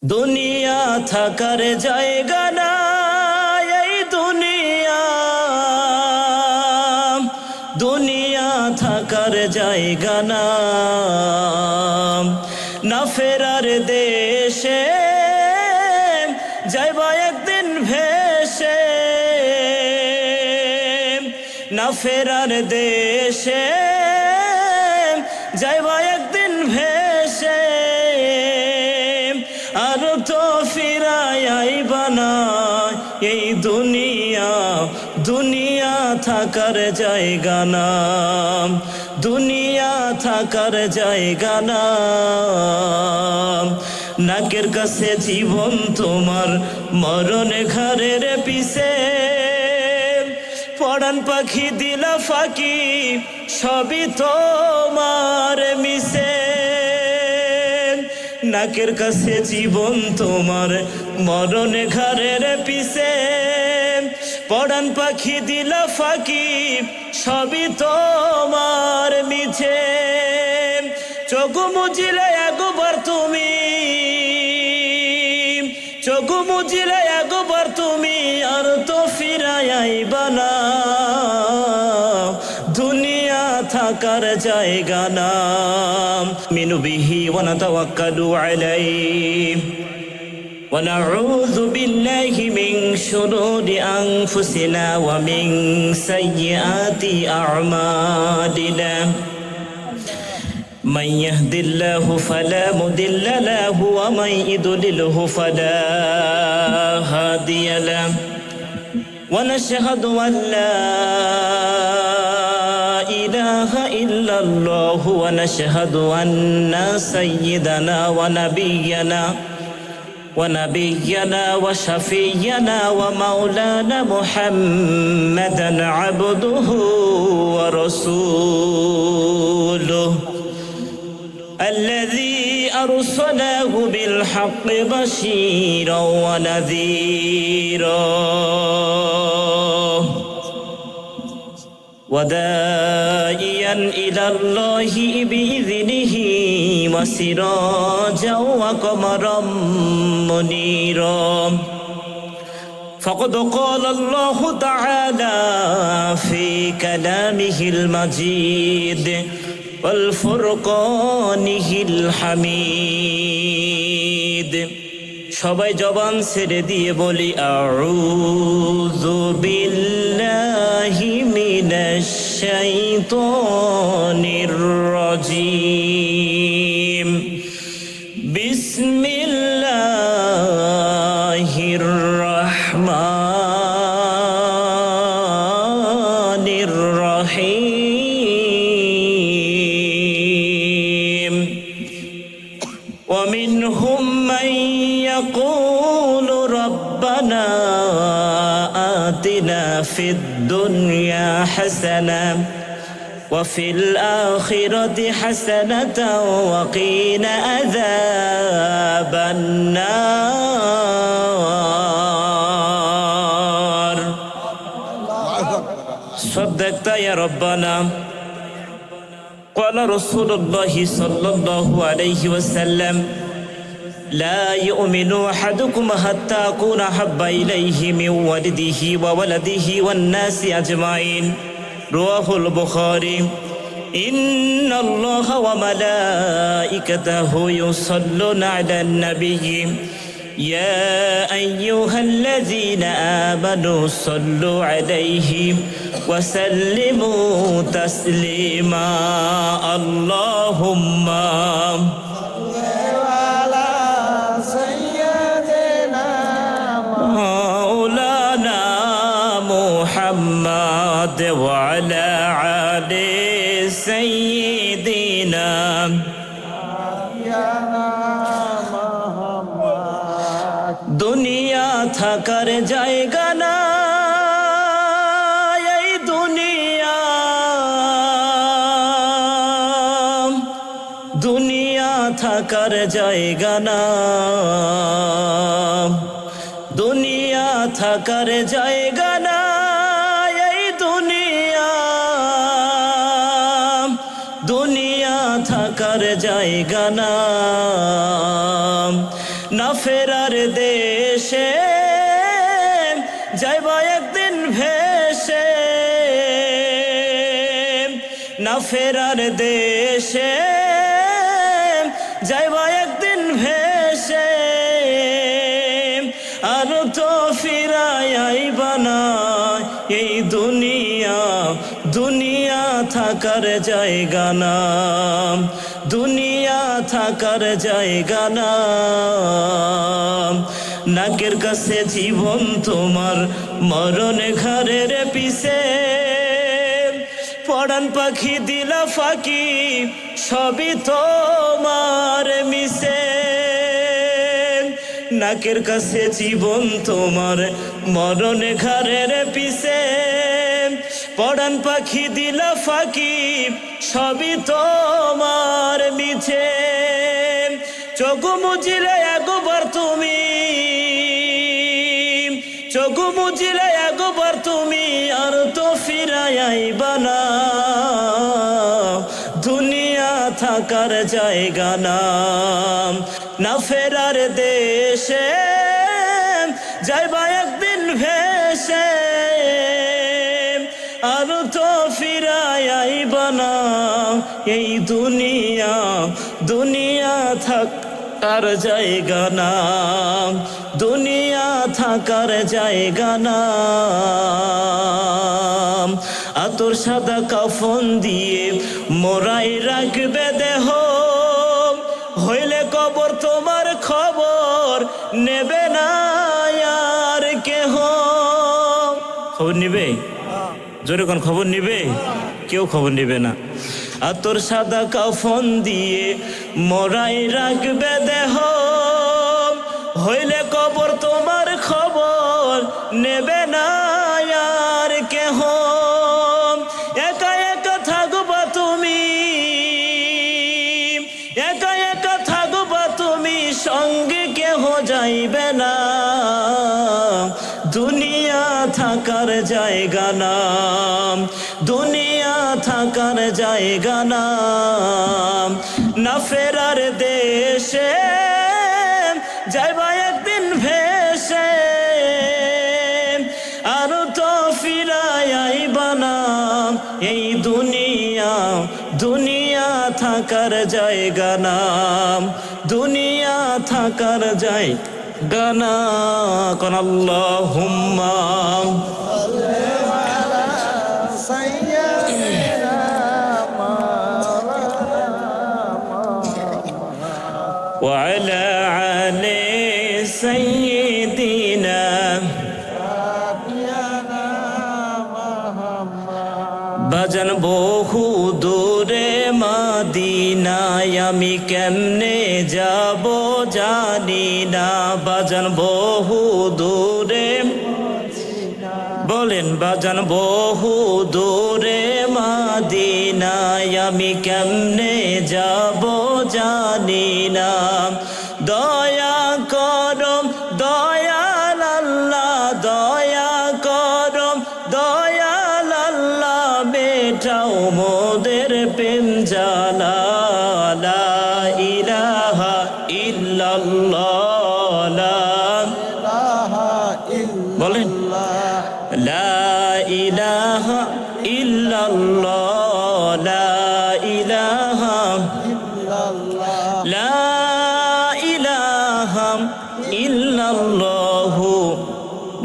দুনিয়া থাকার জায়গা না, এই দুনিয়া দুনিয়া থাকার জায়গা না, না ফেরার দেশে যাইবা একদিন ভেসে, না ফেরার দেশে যাইবা একদিন ভেসে, আর তো ফিরাই আইবা না। এই দুনিয়া দুনিয়া থাকার জায়গা না, দুনিয়া থাকার জায়গা না। নাকের কাছে জীবন তোমার, মরণ ঘরের পিছে, পরাণ পাখি দিলা ফাঁকি, সবই তোমার মিশে। নাকের কাছে জীবন তোমার, মরণ ঘরের পিছে, পরাণ পাখি দিলা ফাঁকি, সবই তোমার মিছে। চোখ মুজিলে একবার তুমি, চোখ মুজিলে একবার তুমি, আর তো ফিরাই আইবা না। দুনিয়া থাকার জায়গা না। মিনু বিহি ওয়া নাতাওয়াক্কালু আলাইহি ওয়া নাউযু বিল্লাহি মিন শুরুরি আনফুসিনা ওয়া মিন সাইয়্যাতি আ'মালিনা। من يهد الله فلا مضل له ومن يضلله فلا هادي له ونشهد أن لا إله إلا الله ونشهد أن سيدنا ونبينا وشفينا ومولانا محمدا عبده ورسوله الذي أرسله بالحق بشيرا ونذيرا وداعيا إلى الله بإذنه وسراجا وقمرا منيرا. فقد قال الله تعالى في كلامه المجيد والفرقانه الحميد. সবাই জবান ছেড়ে দিয়ে বলি আউযু বিল্লাহি মিনাশ শাইতানির রাজীম। বিসমিল্লাহির রহমানির রহিম। ومنهم من يقول ربنا آتنا في الدنيا حسنة وفي الآخرة حسنة وقنا عذاب النار. صدقت يا ربنا. قال رسول الله صلى الله عليه وسلم لا يؤمن أحدكم حتى أكون أحب إليه من والده وولده والناس أجمعين. رواه البخاري. إن الله وملائكته يصلون على النبي يا أيها الذين آمنوا صلوا عليه وسلموا تسليما. اللهم مولانا محمد وعلى آل سيدنا. দুনিয়া থাকার জায়গা না, এই দুনিয়া দুনিয়া থাকার জায়গা না, দুনিয়া থাকার জায়গা না, এই দুনিয়া দুনিয়া থাকার জায়গা না। না ফেরার দেশে যাইবা একদিন ভেসে, না ফেরার দেশে যাইবা একদিন ভেসে, আর তো ফিরাই আইবা না এই দুনিয়া, দুনিয়া থাকার জায়গা না, দুনিয়া থাকার জায়গা না। নাকের কাছে জীবন তোমার, মরণ ঘরের পিছে, পরাণ পাখি দিলা ফাঁকি, সবই তোমার মিশে। নাকের কাছে জীবন তোমার, মরণ ঘরের পিছে, পরাণ পাখি দিলা ফাঁকি, সবই তোমার মিছে। চোখ মুজিলে একবার তুমি, চোখ মুজিলে একবার তুমি, আর তো ফিরাই আইবা না। দুনিয়া থাকার জায়গা না, না ফেরার দেশে যাইবা একদিন ভেসে, আর তো ফিরাই আইবা না এই দুনিয়া, দুনিয়া থাকার জায়গা না, দুনিয়া থাকার জায়গা না। আতর সাদা কাফন দিয়ে মোরাই রাখবে দেহ, হইলে কবর তোমার খবর নেবে না আর কেহ। খবর নিবে? জোরে কোন খবর নিবে? কেউ খবর নিবে না। আতর সাদা কাফন দিয়ে মোরাই রাখবে দেহ, হইলে কবর তোমার খবর নেবে না আর কেহ। একা একা থাকবা তুমি, একা একা থাকবা তুমি, সঙ্গে কেহ যাইবে না। দুনিয়া থাকার জায়গা না, দুনিয়া থাকার জায়গা না, না ফেরার দেশে যাইবা একদিন ভেসে, আর তো ফিরাই আইবা না এই দুনিয়া, দুনিয়া থাকার জায়গা না, দুনিয়া থাকার জায়গা না। কোন আল্লাহুম্মা وعلى آل سيدنا বাজান বহু দূরে মদিনায় আমি কেমনে যাব জানি না। বাজান বহু দূরে, বলেন বাজান বহু দূরে মদিনায় আমি কেমনে যাব জানি না। দয়া করো দয়াল আল্লাহ, দয়া করো দয়াল আল্লাহ, মেটাও মোদের প্রেম জ্বালা। লা ইলাহা ইল্লাল্লাহ, লা বলেন লা ইলাহা ইল্লাল্লাহ, লা ইলাহা ইল্লাল্লাহ, লা ইলাহা ইল্লাল্লাহ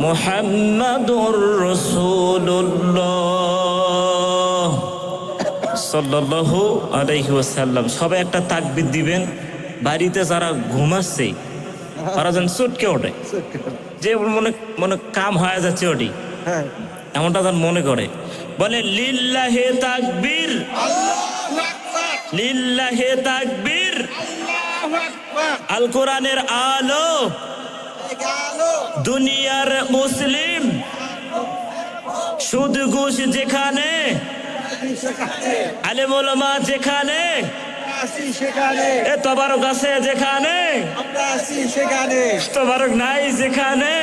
মুহাম্মাদুর রাসূলুল্লাহ সাল্লাল্লাহু আলাইহি ওয়াসাল্লাম। সবাই একটা তাকবীর দিবেন। বাড়িতে যারা ঘুমাচ্ছে তারা যেন চটকে ওঠে, যে মনে মনে কাম হয়ে যাচ্ছে ওটি, এমনটা তার মনে করে। বলে লিল্লাহে তাকবীর, লিল্লাহে তাকবীর, আল কোরআনের আলো, দুনিয়ার মুসলিম, সুদ ঘুষ যেখানে, আলেম ওলামা যেখানে, এ তবারক আছে যেখানে, তবারক নাই যেখানে।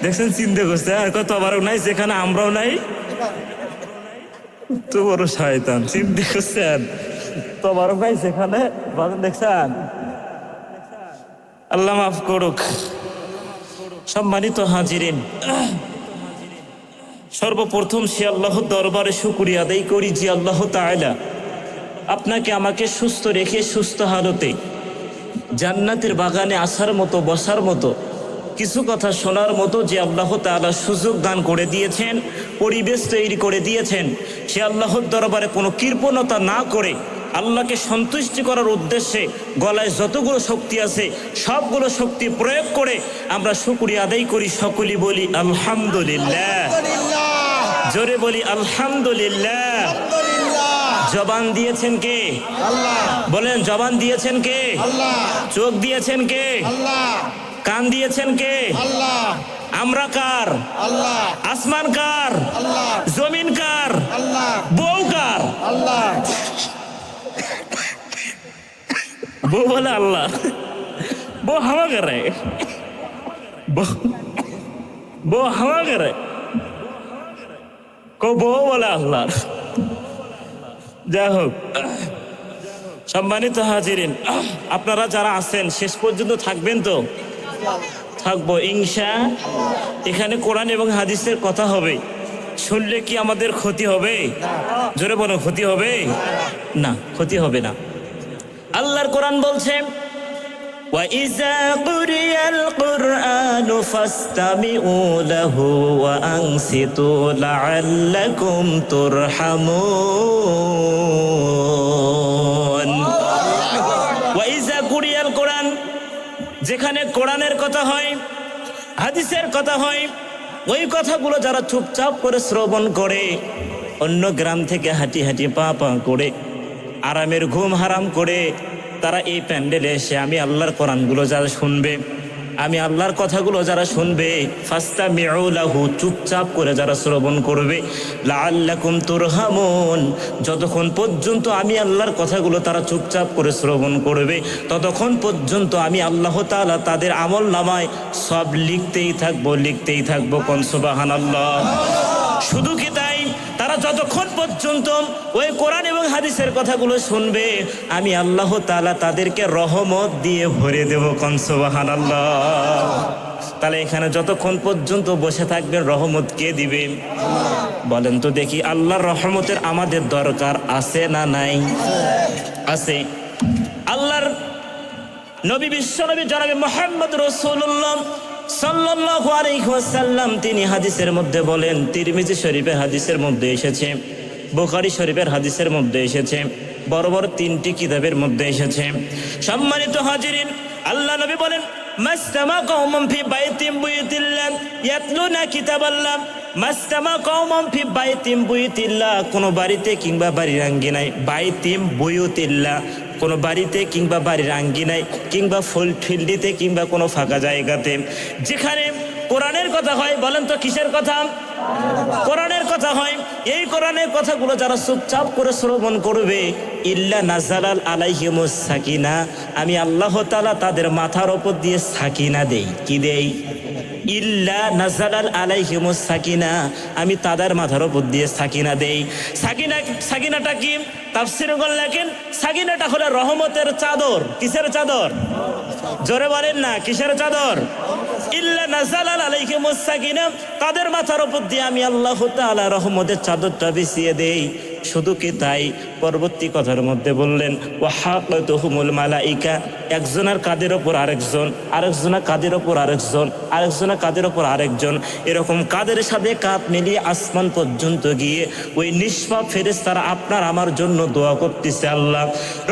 দেখছেন, চিন্তা করছে তবারক নাই যেখানে, আমরাও নাই। তো বড় শয়তান, চিন্তা করছেন তবারক নাই যেখানে, দেখছেন আল্লাহ মাফ করুক। সম্মানিত হাজিরিন, সর্বপ্রথম সে আল্লাহর দরবারে শুকরিয়া আদায় করি যে আল্লাহ তাআলা আপনাকে আমাকে সুস্থ রেখে সুস্থ হালতে জান্নাতের বাগানে আসার মতো, বসার মতো, কিছু কথা শোনার মতো যে আল্লাহ তাআলা সুযোগ দান করে দিয়েছেন, পরিবেশ তৈরি করে দিয়েছেন। সে আল্লাহর দরবারে কোনো কৃপণতা না করে আল্লাহকে সন্তুষ্টি করার উদ্দেশ্যে গলায় যতগুলো শক্তি আছে সবগুলো শক্তি প্রয়োগ করে আমরা শুকরিয়া আদায় করি। সকলেই বলি আলহামদুলিল্লাহ, জোরে বলি আলহামদুলিল্লাহ। জবান দিয়েছেন কে? আল্লাহ। বলেন, জবান দিয়েছেন কে? আল্লাহ। চোখ দিয়েছেন কে? আল্লাহ। কান দিয়েছেন কে? আল্লাহ। আমরা কার? আল্লাহ। আসমান কার? আল্লাহ। জমিন কার? আল্লাহ। বউ কার? আল্লাহ। বউ বলে আল্লাহ, বউ হাওয়া করে, বউ হাওয়া করে, বউ বলে আল্লাহ। যাই হোক, সম্মানিত হাজিরিন, আপনারা যারা আছেন শেষ পর্যন্ত থাকবেন তো? থাকবো ইনশাআল্লাহ। এখানে কোরআন এবং হাদিসের কথা হবে, শুনলে কি আমাদের ক্ষতি হবে? জোরে বলো, ক্ষতি হবে না? ক্ষতি হবে না। আল্লাহর কোরআন বলছে, وَإِذَا قُرِئَ الْقُرْآنُ فَاسْتَمِعُوا لَهُ وَأَنصِتُوا لَعَلَّكُمْ تُرْحَمُونَ। وَإِذَا قُرِئَ الْقُرْآنُ, যেখানে কোরআনের কথা হয়, হাদিসের কথা হয়, ওই কথাগুলো যারা চুপচাপ করে শ্রবণ করে, অন্য গ্রাম থেকে হাঁটি হাঁটি পা পা করে আরামের ঘুম হারাম করে তারা এই প্যান্ডেলে এসে আমি আল্লাহর কোরআনগুলো যারা শুনবে, আমি আল্লাহর কথাগুলো যারা শুনবে, ফাস্তামিউ লাহু, চুপচাপ করে যারা শ্রবণ করবে, লাআল্লাকুম তুরহামুন, যতক্ষণ পর্যন্ত আমি আল্লাহর কথাগুলো তারা চুপচাপ করে শ্রবণ করবে ততক্ষণ পর্যন্ত আমি আল্লাহ তাআলা তাদের আমল নামায় সব লিখতেই থাকবো, লিখতেই থাকবো। কোন সুবহানাল্লাহ। শুধু কি তাই, তারা যতক্ষণ পর্যন্ত ওই কোরআন এবং হাদিসের কথাগুলো শুনবে আমি আল্লাহ তাআলা তাদেরকে রহমত দিয়ে ভরে দেব। কোন সুবহানাল্লাহ। তাহলে এখানে যতক্ষণ পর্যন্ত বসে থাকবেন রহমত কে দিবে? বলেন তো দেখি, আল্লাহর রহমতের আমাদের দরকার আছে না নাই? আছে। আল্লাহর নবী, বিশ্বনবী জনাবে মুহাম্মদ রাসূলুল্লাহ সাল্লাল্লাহু আলাইহি ওয়াসাল্লাম তিনি হাদিসের মধ্যে বলেন, তিরমিজি শরীফের হাদিসের মধ্যে এসেছে, বুখারী শরীফের হাদিসের মধ্যে এসেছে, বড় বড় তিনটি কিতাবের মধ্যে এসেছে। সম্মানিত হাজিরিন, আল্লাহ নবী বলেন, মাসতামা কওমুন ফি বাইতিম বুয়ুতিল্লাহ ইয়াতলুনা কিতাবাল্লাহ, মাসতামা কওমুন ফি বাইতিম বুয়ুতিল্লাহ, কোন বাড়িতে কিংবা বাড়ির আঙ্গিনায়, বাইতিম বুয়ুতিল্লাহ, কোনো বাড়িতে কিংবা বাড়ির আঙ্গিনায় কিংবা ফিল্ডিতে কিংবা কোনো ফাঁকা জায়গাতে যেখানে কোরআনের কথা হয়, বলেন তো কিসের কথা? কোরআনের কথা হয়। এই কোরআনের কথাগুলো যারা চুপচাপ করে শ্রবণ করবে, ইল্লা নাযালাল আলাইহিমুস সাকিনা, আমি আল্লাহ তাআলা তাদের মাথার উপর দিয়ে সাকিনা দেই। কি দেই? ইল্লা নাযালাল আলাইহিমুস সাকিনা, আমি তাদের মাথার উপর দিয়ে সাকিনা দেই। সাকিনাটা কি? তাফসীরগণ লেখেন, সাকিনাটা হলো রহমতের চাদর। কিসের চাদর? জোরে বলেন না, কিসের চাদর? ইল্লা নাযালাল আলাইহিমুস সাকিনা, তাদের মাথার উপর দিয়ে আমি আল্লাহ তাআলা রহমতের চাদরটা বিছিয়ে দেই। শুধু কি তাই, পরবর্তী কথার মধ্যে বললেন, ওয়া হাকাতুহুমুল মালাইকা, একজনের কাঁধের ওপর আরেকজন, আরেকজনের কাঁধের ওপর আরেকজন, আরেকজনের কাঁধের ওপর আরেকজন, এরকম কাঁধের সাথে কাঁধ মিলিয়ে আসমান পর্যন্ত গিয়ে ওই নিষ্পাপ ফেরেশতারা আপনার আমার জন্য দোয়া করতেছে। আল্লাহ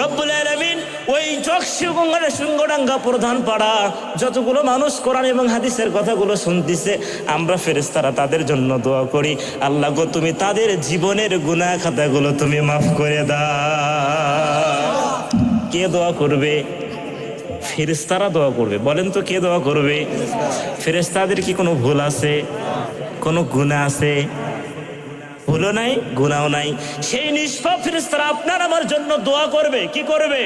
রব্বুল আলামিন ওই চকশিগঙ্গার সিংহডাঙ্গা প্রধান পাড়া যতগুলো মানুষ কোরআন এবং হাদিসের কথাগুলো শুনতেছে, আমরা ফেরেশতারা তাদের জন্য দোয়া করি, আল্লাহ গো তুমি তাদের জীবনের গুনাহ খাতাগুলো তুমি মাফ করে দাও। কে দোয়া করবে? ফেরেশতারা দোয়া করবে। বলেন তো কে দোয়া করবে? ফেরেশতাদের কি কোনো ভুল আছে? কোনো গুনাহ আছে? ভুলও নাই, গুনাহও নাই। সেই নিষ্পাপ ফেরেশতারা আপনার আমার জন্য দোয়া করবে। কি করবে?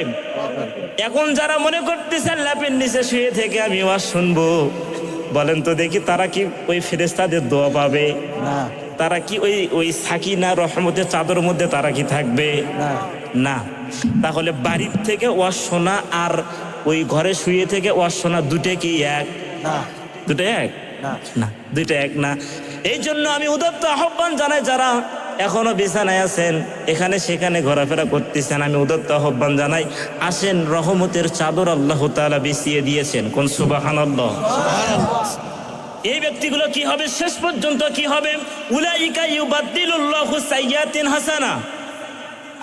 এখন যারা মনে করতেছেন ল্যাপের নিচে শুয়ে থেকে আমি ওয়াজ শুনবো, বলেন তো দেখি তারা কি ওই ফেরেশতাদের দোয়া পাবে? না। তারা কি ওই সাকিনা রহমতের চাদর মধ্যে তারা কি থাকবে? না। তাহলে বাড়ির থেকে ওয়াজ শোনা আর ওই ঘরে শুয়ে থেকে ওয়াজ শোনা দুটো কি এক? না দুটো এক না না, দুইটা এক না। এই জন্য আমি উদাত্ত আহ্বান জানাই, যারা এখনো বিছানায় আছেন, এখানে সেখানে ঘোরাফেরা করতেছেন, আমি উদাত্ত আহ্বান জানাই, আসেন, রহমতের চাদর আল্লাহ তাআলা বিছিয়ে দিয়েছেন। কোন সুবহানাল্লাহ। এই ব্যক্তিগুলো কি হবে শেষ পর্যন্ত? কি হবে? উলাইকা ইউবাদদিলুল্লাহু সাইয়্যাতিন হাসানা।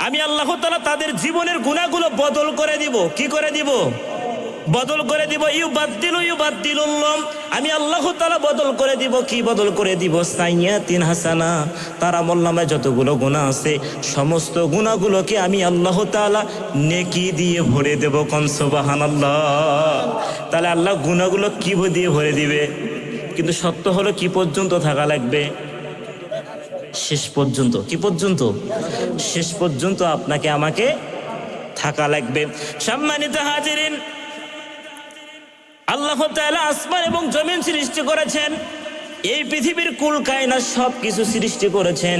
আমি আল্লাহ তাআলা তাদের জীবনের গুনাহগুলো বদল করে দিব। কি করে দিব? বদল করে দিব। ইউবাদদিলুল্লাহ, আমি আল্লাহ তাআলা বদল করে দিব। কি বদল করে দিব? সাইয়্যাতিন হাসানা, তার আমলনামায় যতগুলো গুনাহ আছে সমস্ত গুনাহগুলোকে আমি আল্লাহ তাআলা নেকি দিয়ে ভরে দেব। কোন সুবহানাল্লাহ। তাহলে আল্লাহ গুনাহগুলো কি দিয়ে ভরে দিবে? কিন্তু সত্য হলো কি পর্যন্ত থাকা লাগবে? শেষ পর্যন্ত। কি পর্যন্ত? শেষ পর্যন্ত আপনাকে আমাকে থাকা লাগবে। সম্মানিত হাজিরিন, আল্লাহ তাআলা আসমান এবং জমিন সৃষ্টি করেছেন, এই পৃথিবীর কুল কায়নাত সব কিছু সৃষ্টি করেছেন,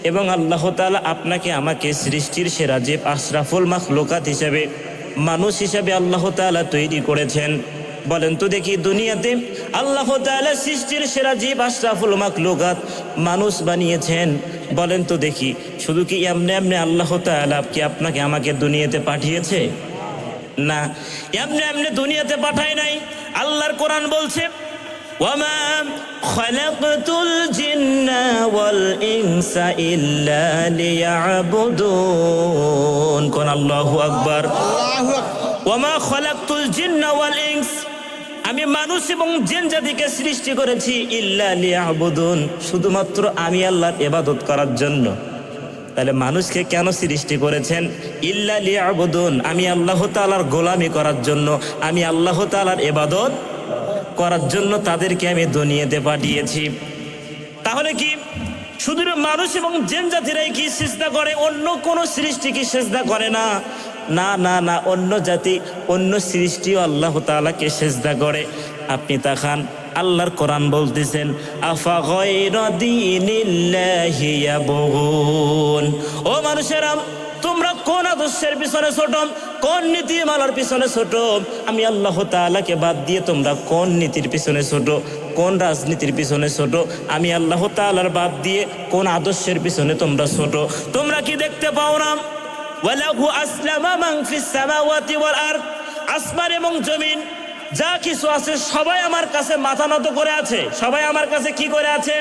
এবং আল্লাহ তাআলা আপনাকে আমাকে সৃষ্টির সেরা জীব আশরাফুল মাখলুকাত হিসেবে, মানুষ হিসেবে আল্লাহ তাআলা তৈরি করেছেন। বলেন তো দেখি, দুনিয়াতে আল্লাহ তাআলা সৃষ্টির সেরা জীব আশরাফুল মাখলুকাত মানুষ বানিয়েছেন। বলেন তো দেখি, শুধু কি এমনি এমনি আল্লাহ তাআলা কি আপনাকে আমাকে দুনিয়াতে পাঠিয়েছে? না, এমনি এমনি দুনিয়াতে পাঠায় নাই। আল্লাহর কোরআন বলছে, ওয়ামা খালাকতুল জিন্না ওয়াল ইনসা ইল্লা লিয়াবুদুন। কোন আল্লাহু আকবার। আল্লাহু আকবার। ওয়ামা খালাকতুল জিন্না ওয়াল ইনস, আমি মানুষ এবং জিন জাতিকে সৃষ্টি করেছি ইল্লা লিয়াবুদুন, শুধুমাত্র আমি আল্লাহর ইবাদত করার জন্য। তাহলে মানুষকে কেন সৃষ্টি করেছেন? ইল্লা লিয়াবুদুন, আমি আল্লাহ তাআলার গোলামি করার জন্য, আমি আল্লাহ তাআলার ইবাদত করার জন্য তাদেরকে আমি দুনিয়াতে পাঠিয়েছি। তাহলে কি শুধু মানুষ এবং জিন জাতিরাই কি সিজদা করে? অন্য কোন সৃষ্টি কি সিজদা করে না? না না না, অন্য জাতি অন্য সৃষ্টিও আল্লাহ তাআলাকে সিজদা করে। আপনি তাকান, আল্লাহর কোরআন বলতেছেন, আফা গায়রা দীনিল্লাহি ইয়াবগুন। ও মানুষেরা, তোমরা কোন আদর্শের পিছনে ছোট, কোন নীতিমালার পিছনে ছোট? আমি আল্লাহ তাআলাকে বাদ দিয়ে তোমরা কোন নীতির পিছনে ছোট, কোন রাজনীতির পিছনে ছোট? আমি আল্লাহ তাআলার বাদ দিয়ে কোন আদর্শের পিছনে তোমরা ছোট? তোমরা কি দেখতে পাও না? ওয়ালাহু আসলামা মান ফিস সামাওয়াতি ওয়াল আরদ, আসমান এবং জমিন যা কিছু আছে সবাই আমার কাছে মাথা নত করে আছে। সবাই আমার কাছে কি করে আছে?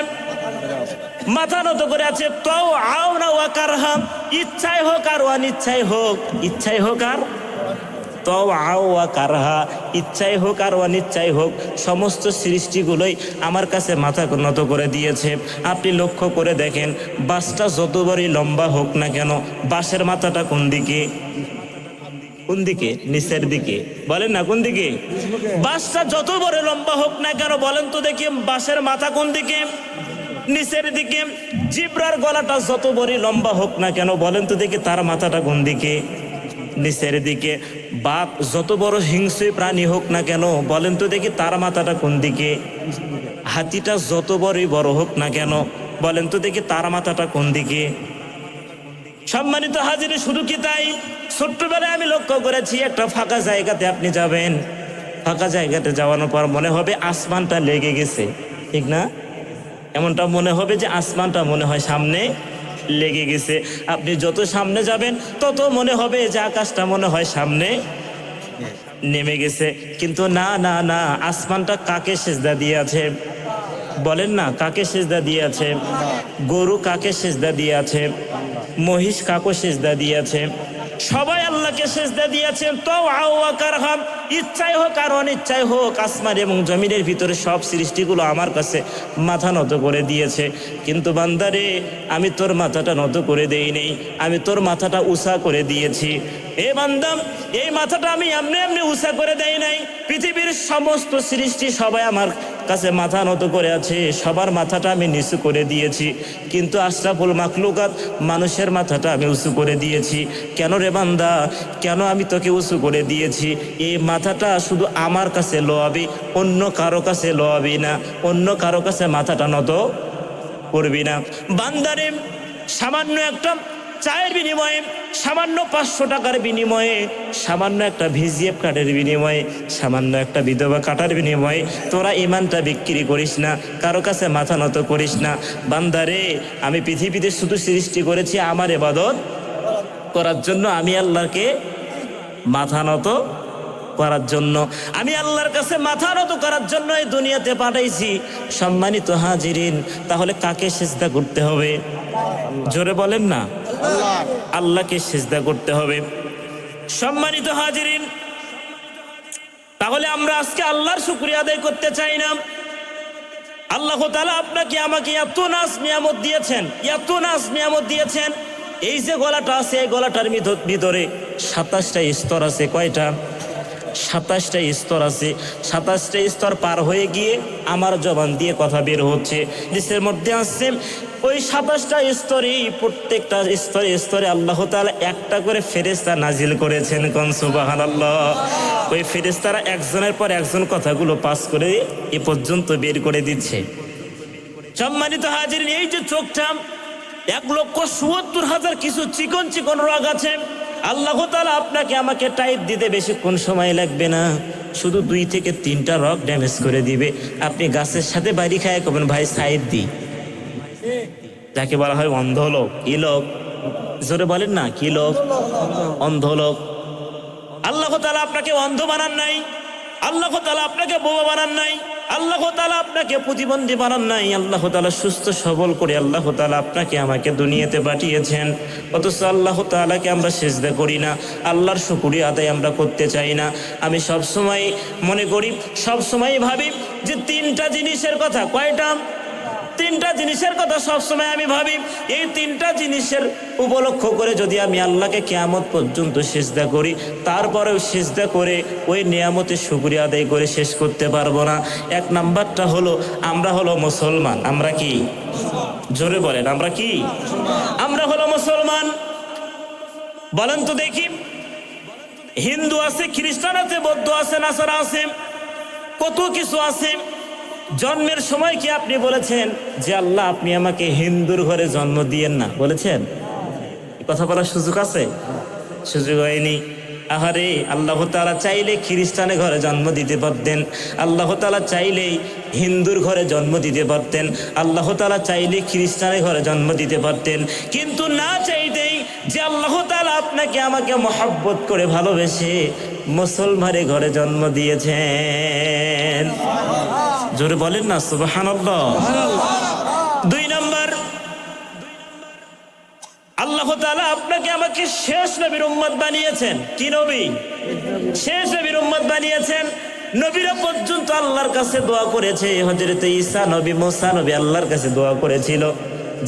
মাথা নত করে আছে। তাও আও না ওয়া কারহা, ইচ্ছাই হোক আর অনিচ্ছাই হোক, ইচ্ছাই হোক আর তাও আও ওয়া কারহা, ইচ্ছাই হোক আর অনিচ্ছাই হোক, সমস্ত সৃষ্টিগুলোই আমার কাছে মাথা নত করে দিয়েছে। আপনি লক্ষ্য করে দেখেন, বাসটা যত বড়ই লম্বা হোক না কেন, বাসের মাথাটা কোন দিকে? কোন দিকে? নিচের দিকে। বলেন না, কোন দিকে? বাসটা যত বড় লম্বা হোক না কেন, বলেন তো দেখি বাসের মাথা কোন দিকে? নিচের দিকে। জিব্রার গলাটা যত বড় লম্বা হোক না কেন, বলেন তো দেখি তার মাথাটা কোন দিকে? নিচের দিকে। বাঘ যত বড় হিংস্র প্রাণী হোক না কেন, বলেন তো দেখি তার মাথাটা কোন দিকে? হাতিটা যত বড়ই বড় হোক না কেন, বলেন তো দেখি তার মাথাটা কোন দিকে? সম্মানিত হাজিরে, শুধু কি তাই? ছোট্টবেলায় আমি লক্ষ্য করেছি, একটা ফাঁকা জায়গাতে আপনি যাবেন, ফাঁকা জায়গাতে যাওয়ানোর পর মনে হবে আসমানটা লেগে গেছে, ঠিক না? এমনটা মনে হবে যে আসমানটা মনে হয় সামনে লেগে গেছে। আপনি যত সামনে যাবেন তত মনে হবে যে আকাশটা মনে হয় সামনে নেমে গেছে। কিন্তু না না না, আসমানটা কাকে সিজদা দিয়ে আছে? বলেন না, কাকে সিজদা দিয়ে আছে? গরু কাকে সিজদা দিয়ে আছে? মহিষ কাকে সিজদা দিয়ে আছে? সবাই আল্লাহকে সিজদা দিয়েছেন। তো আওয়াকারহাম, ইচ্ছাই হোক আর অনিচ্ছাই হোক, আসমান এবং জমিনের ভিতরে সব সৃষ্টিগুলো আমার কাছে মাথা নত করে দিয়েছে। কিন্তু বান্দারে, আমি তোর মাথাটা নত করে দেই নেই, আমি তোর মাথাটা উঁচা করে দিয়েছি। এ বান্দা, এই মাথাটা আমি এমনি এমনি উঁচা করে দেই নাই। পৃথিবীর সমস্ত সৃষ্টি সবাই আমার কাছে মাথা নত করে আছে, সবার মাথাটা আমি নিচু করে দিয়েছি। কিন্তু আশরাফুল মাখলুকাত মানুষের মাথাটা আমি উঁচু করে দিয়েছি। কেন রে বান্দা, কেন আমি তোকে উঁচু করে দিয়েছি? এই মাথাটা শুধু আমার কাছে লোয়াবি, অন্য কারো কাছে লোয়াবি না, অন্য কারো কাছে মাথাটা নত করবি না। বান্দারে, সামান্য একটা চায়ের বিনিময়ে, সামান্য 500 টাকার বিনিময়ে, সামান্য একটা ভিজিএফ কার্ডের বিনিময়ে, সামান্য একটা বিধবা কাটার বিনিময়ে তোরা ইমানটা বিক্রি করিস না, কারো কাছে মাথা নত করিস না। বান্দারে, আমি পৃথিবীতে শুধু সৃষ্টি করেছি আমার ইবাদত করার জন্য, আমি আল্লাহকে মাথা নত করার জন্য, আমি আল্লাহর কাছে মাথা নত করার জন্য এই দুনিয়াতে পাঠাইছি। সম্মানিত হাজিরিন, তাহলে কাকে সিজদা করতে হবে? জোরে বলেন না। আল্লাহকে সিজদা করতে হবে। সম্মানিত হাজিরিন, তাহলে আমরা আজকে আল্লাহর শুকরিয়া আদায় করতে চাই না? আল্লাহ তাআলা আপনাকে আমাকে এত নাজ নিয়ামত দিয়েছেন, এত নাজ নিয়ামত দিয়েছেন। এই যে গলাটা আছে, এই গলাটার ভিতরে 27টা স্তর আছে। কয়টা? 27টা স্তর আছে। 27টা স্তর পার হয়ে গিয়ে আমার জবান দিয়ে কথা বের হচ্ছে। দেশের মধ্যে আসছে ওই 27টা স্তরে, প্রত্যেকটা স্তরে স্তরে আল্লাহ তাআলা একটা করে ফেরেশতা নাজিল করেছেন। কোন সুবহানাল্লাহ। ওই ফেরেশতারা একজনের পর একজন কথাগুলো পাস করে এ পর্যন্ত বের করে দিচ্ছে। সম্মানিত হাজিরিন, এই যে চোখটা, 1,70,000 কিছু চিকন চিকন রগ আছে। আল্লাহ তাআলা আপনাকে আমাকে টাইট দিতে বেশিক্ষণ সময় লাগবে না, শুধু 2 থেকে 3টা রগ ড্যামেজ করে দিবে। আপনি গাছের সাথে বাড়ি খায় কবেন, ভাই সাইড দি। যাকে বলা হয় অন্ধ লোক। কি লোক? জোরে বলেন না, কি লোক? অন্ধ লোক। আল্লাহ তাআলা আপনাকে অন্ধ বানান নাই, আল্লাহ তাআলা আপনাকে বোবা বানান নাই, আল্লাহ তাআলা আপনাকে প্রতিবন্ধী বানান নাই। আল্লাহ তাআলা সুস্থ সবল করে আল্লাহ তাআলা আপনাকে আমাকে দুনিয়াতে পাঠিয়েছেন। অথচ আল্লাহ তাআলাকে আমরা সিজদা করি না, আল্লাহর শুকরিয়া আদায় আমরা করতে চাই না। আমি সবসময় মনে করি, সবসময় ভাবি যে 3টা জিনিসের কথা। কয়টা? 3টা জিনিসের কথা সবসময় আমি ভাবি। এই 3টা জিনিসের উপলক্ষ করে যদি আমি আল্লাহকে কিয়ামত পর্যন্ত সিজদা করি, তারপরেও সিজদা করে ওই নিয়ামতের শুকরিয়া আদায় করে শেষ করতে পারবো না। 1 নাম্বারটা হলো, আমরা হলো মুসলমান। আমরা কি? জোরে বলেন, আমরা কি? আমরা হলো মুসলমান। বলেন তো দেখি, হিন্দু আছে, খ্রিস্টান আছে, বৌদ্ধ আছে, নাসারা আছে, কত কিছু আছে। জন্মের সময় কি আপনি বলেছেন যে আল্লাহ আপনি আমাকে হিন্দুর ঘরে জন্ম দিয়েন না? বলেছেন? কথা বলার সুযোগ আছে? সুযোগ হয়নি। আহারে, আল্লাহ তাআলা চাইলে খ্রিস্টানের ঘরে জন্ম দিতে পারতেন, আল্লাহ তাআলা চাইলেই হিন্দুর ঘরে জন্ম দিতে পারতেন, আল্লাহ তাআলা চাইলে খ্রিস্টানের ঘরে জন্ম দিতে পারতেন। কিন্তু না চাইতেই যে আল্লাহ তাআলা আপনাকে আমাকে মহব্বত করে ভালোবেসে মুসলমানের ঘরে জন্ম দিয়েছেন। জোরে বলেন না সুবহানাল্লাহ। 2 নাম্বার, আল্লাহ তাআলা আপনাকে আমাকে শেষ নবীর উম্মত বানিয়েছেন। কি নবী? শেষ নবীর উম্মত বানিয়েছেন। নবীরা পর্যন্ত আল্লাহর কাছে দোয়া করেছে। হযরত ঈসা নবী, মুসা নবী আল্লাহর কাছে দোয়া করেছিল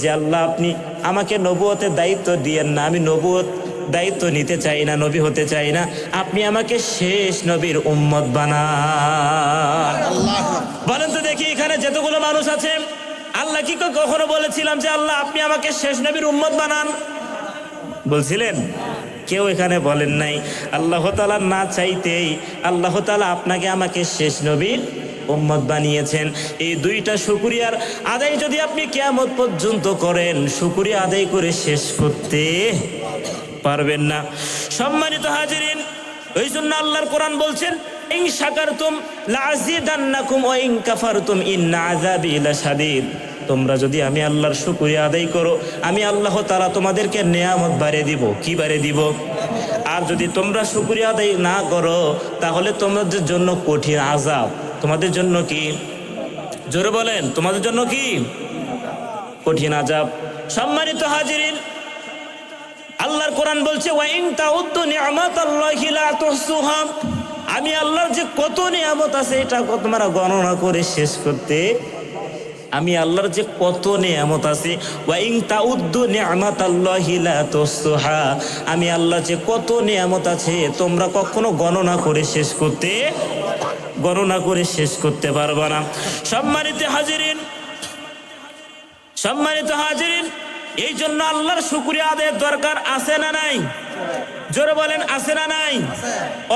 যে আল্লাহ আপনি আমাকে নবুয়তের দায়িত্ব দিয়েন না, আমি নবুয়ত দায়িত্ব নিতে চাই না, নবী হতে চাই না, আপনি আমাকে শেষ নবীর উম্মত বানান। বলেন তো দেখি, এখানে যতগুলো মানুষ আছে, আল্লাহ কি কখনো বলেছিলাম যে আল্লাহ আপনি আমাকে শেষ নবীর উম্মত বানান? বলছিলেন? কেউ এখানে বলেন নাই। আল্লাহ তাআলা না চাইতেই আল্লাহ তাআলা আপনাকে আমাকে শেষ নবীর উম্মত বানিয়েছেন। এই 2টা শুকরিয়ার আদায় যদি আপনি কিয়ামত পর্যন্ত করেন, শুকরিয়া আদায় করে শেষ করতে পারবেন না। সম্মানিত হাজিরিন, ওই জন্য আল্লাহর কোরআন বলছেন, ইন শাকারতুম লাযিদান্নাকুম ওয়া ইন কাফারতুম ইন্না আযাবি লাশাদীদ। তোমরা যদি আমি আল্লাহর শুকরিয়া আদায় করো, আমি আল্লাহ তাআলা তোমাদেরকে নিয়ামত বাড়িয়ে দিব। কি বাড়িয়ে দিব? আর যদি তোমরা শুকরিয়া আদায় না করো, তাহলে তোমাদের জন্য কঠিন আযাব। তোমাদের জন্য কি? জোরে বলেন, তোমাদের জন্য কি? কঠিন আযাব। সম্মানিত হাজিরিন, আল্লাহর কোরআন বলছে, ওয়া ইন তাউদ্দু নি'মাতাল্লাহি লা তুহসুহা। আমি আল্লাহর যে কত নিয়ামত আছে এটা তোমরা গণনা করে শেষ করতে, আমি আল্লাহর যে কত নিয়ামত আছে, ওয়া ইন তাউদ্দু নি'মাতাল্লাহি লা তুহসুহা, আমি আল্লাহ যে কত নিয়ামত আছে তোমরা কখনো গণনা করে শেষ করতে পারবে না। সম্মানিত হাজিরিন, এই জন্য আল্লাহর শুকরিয়া আদায়ের দরকার আছে না নাই? জোরে বলেন, আছে না নাই?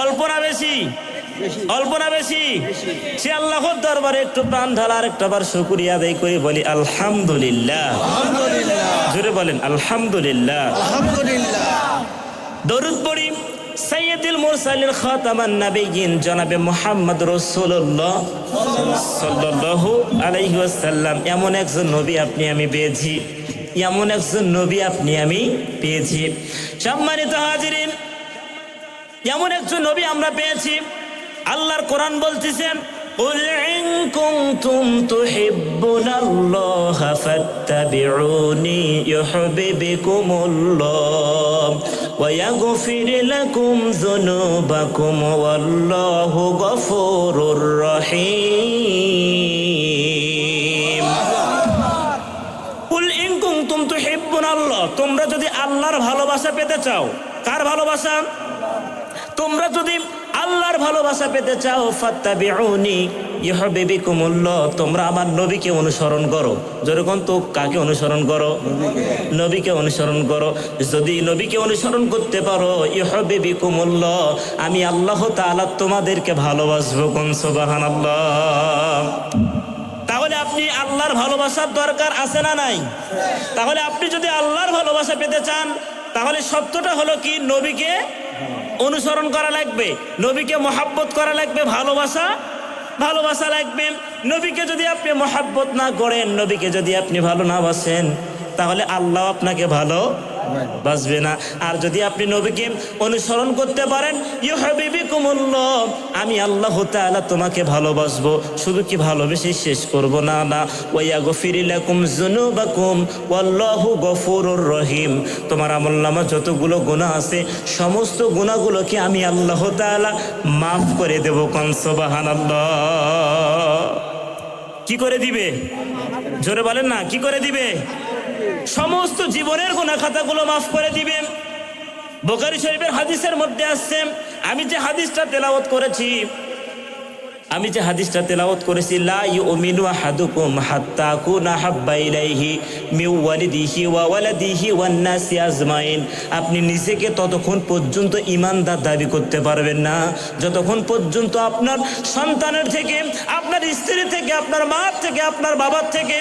অল্প না বেশি? অল্প না বেশি? সে আল্লাহর দরবারে একটু প্রাণ ঢালার একটা বার শুকরিয়া আদায় করে বলি আলহামদুলিল্লাহ। জোরে বলেন আলহামদুলিল্লাহ। দরুদ পড়ি সাইয়্যিদুল মুরসালিন খাতামান নাবিয়্যিন জনাবে মুহাম্মদ রাসূলুল্লাহ সাল্লাল্লাহু আলাইহি ওয়াসাল্লাম। এমন একজন নবী আপনি আমি পেয়েছি, এমন একজন নবী আপনি আমি পেয়েছি। সম্মানিত হাজিরিন, এমন একজন নবী আমরা পেয়েছি। আল্লাহর কোরআন বলতেছেন কুল ইন কুনতুম তুহিব্বুনাল্লাহা ফাত্তাবিউনি ইউহিব্বুকুমুল্লাহ ওয়া ইয়াগফির লাকুম যুনুবাকুম ওয়াল্লাহু গফুরুর রহিম। কুল ইন কুনতুম তুহিব্বুনাল্লাহ, তোমরা যদি আল্লাহর ভালোবাসা পেতে চাও। কার ভালোবাসা? তোমরা যদি আল্লাহর ভালোবাসা পেতে চাও ফাত্তাবিউনি ইউহিব্বুকুমুল্লাহ, তোমরা আমার নবীকে অনুসরণ করো। যেরকম তো কাকে অনুসরণ করো? নবীকে অনুসরণ করো। যদি নবীকে অনুসরণ করতে পারো ইউহিব্বুকুমুল্লাহ, আমি আল্লাহ তাআলা তোমাদেরকে ভালোবাসবো। কোন সুবহানাল্লাহ। তাহলে আপনি আল্লাহর ভালোবাসার দরকার আছে না নাই? তাহলে আপনি যদি আল্লাহর ভালোবাসা পেতে চান, তাহলে সত্যটা হলো কি, নবীকে অনুসরণ করা লাগবে, নবীকে মহাব্বত করা লাগবে, ভালোবাসা লাগবে। নবীকে যদি আপনি মহাব্বত না করেন, নবীকে যদি আপনি ভালো না বাসেন, তাহলে আল্লাহ আপনাকে ভালো বাসবে না। আর যদি আপনি নবীকে অনুসরণ করতে পারেন ইউহিব্বুকুমুল্লাহ, আমি আল্লাহ তাআলা তোমাকে ভালোবাসবো। শুধু কি ভালোবেসে শেষ করব না, না। ওয়া ইয়াগফির লাকুম যুনুবাকুম ওয়াল্লাহু গফুরুর রহিম। তোমার আমলনামা যতগুলো গুনাহ আছে সমস্ত গুনাহগুলোকে আমি আল্লাহ তাআলা মাফ করে দেব। কোন সুবহানাল্লাহ। কি করে দিবে? জোরে বলেন না, কি করে দিবে? সমস্ত জীবনের গুনাহ খাতাগুলো মাফ করে দিবে। বুখারী শরীফের হাদিসের মধ্যে আসছে, আমি যে হাদিসটা তেলাওয়াত করেছি লা ইউমিনু আহাদুকুম হাত্তা কুনা হাব্বা ইলাইহি মিন ওয়ালিদিহি ওয়া ওয়ালাদিহি ওয়ান নাসি আজমাইন। আপনি নিজেকে ততক্ষণ পর্যন্ত ঈমানদার দাবি করতে পারবেন না যতক্ষণ পর্যন্ত আপনার সন্তানের থেকে, আপনার স্ত্রী থেকে, আপনার মা থেকে, আপনার বাবার থেকে,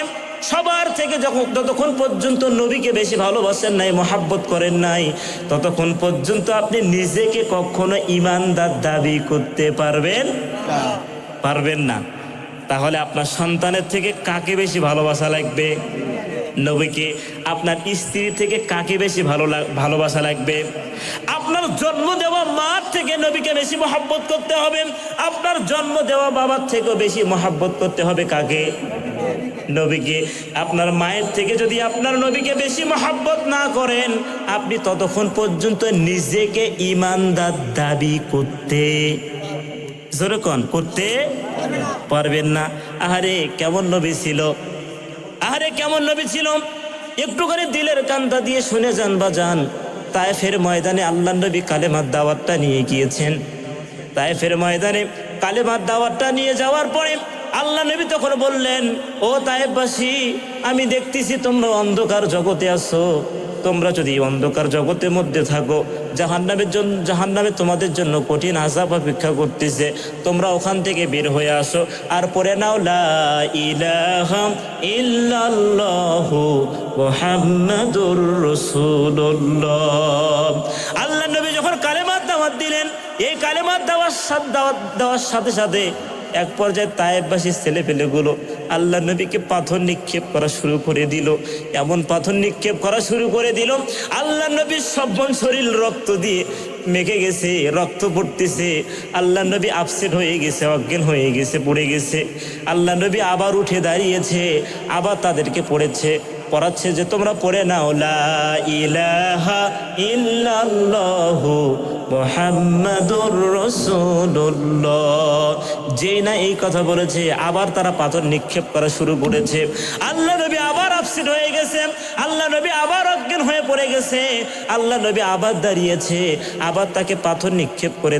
সবার থেকে যতক্ষণ পর্যন্ত নবীকে বেশি ভালোবাসেন নাই, মহাব্বত করেন নাই, ততক্ষণ পর্যন্ত আপনি নিজেকে কখনো ঈমানদার দাবি করতে পারবেন না। তাহলে আপনার সন্তানের থেকে কাকে বেশি ভালোবাসা লাগবে? নবীকে। আপনার স্ত্রী থেকে কাকে বেশি ভালোবাসা লাগবে? আপনার জন্ম দেওয়া মার থেকে নবীকে বেশি মহাব্বত করতে হবে। আপনার জন্ম দেওয়া বাবার থেকেও বেশি মহাব্বত করতে হবে কাকে? নবীকে। আপনার মায়ের থেকে যদি আপনার নবীকে বেশি মহাব্বত না করেন, আপনি ততক্ষণ পর্যন্ত নিজেকে ঈমানদার দাবি করতে পারবেন না। আহারে কেমন নবী ছিল, একটুখানি দিলের কান্দা দিয়ে শুনে যান বাজান। তায়েফের ময়দানে আল্লাহর নবী কালেমার দাওয়াতটা নিয়ে গিয়েছেন। তায়েফের ময়দানে কালেমার দাওয়াতটা নিয়ে যাওয়ার পরে আল্লাহ নবী তখন বললেন, ও তায়েফবাসী, আমি দেখতেছি তোমরা অন্ধকার জগতে আছো। তোমরা যদি অন্ধকার জগতের মধ্যে থাকো, জাহান্নামে তোমাদের জন্য কঠিন আযাব অপেক্ষা করতেছে। তোমরা ওখান থেকে বের হয়ে আসো আর পড়ে নাও লা ইলাহা ইল্লাল্লাহু মুহাম্মাদুর রাসূলুল্লাহ। আল্লাহ নবী যখন কালেমার দাওয়াত দিলেন, এই কালেমার দেওয়ার সাথে সাথে এক পর্যায়ে তায়েফবাসী ছেলেপেলেগুলো আল্লাহ নবীকে পাথর নিক্ষেপ করা শুরু করে দিল। এমন পাথর নিক্ষেপ করা শুরু করে দিল, আল্লাহ নবীর সবন শরীর রক্ত দিয়ে মেখে গেছে, রক্ত পড়তেছে। আল্লাহ নবী আপসেট হয়ে গেছে, অজ্ঞান হয়ে গেছে, পড়ে গেছে। আল্লাহ নবী আবার উঠে দাঁড়িয়েছে, আবার তাদেরকে পড়াচ্ছে যে তোমরা পড়ে নাও লা ইলাহা ইল্লাল্লাহু মুহাম্মাদুর রাসূলুল্লাহ। যেই না এই কথা বলেছে, আবার তারা পাথর নিক্ষেপ করা শুরু করেছে। আল্লাহ নবী আবার আপসেট হয়ে গেছে, আল্লাহ নবী আবার অজ্ঞান হয়ে পড়ে গেছে। আল্লাহ নবী আবার দাঁড়িয়েছে, আবার তাকে পাথর নিক্ষেপ করে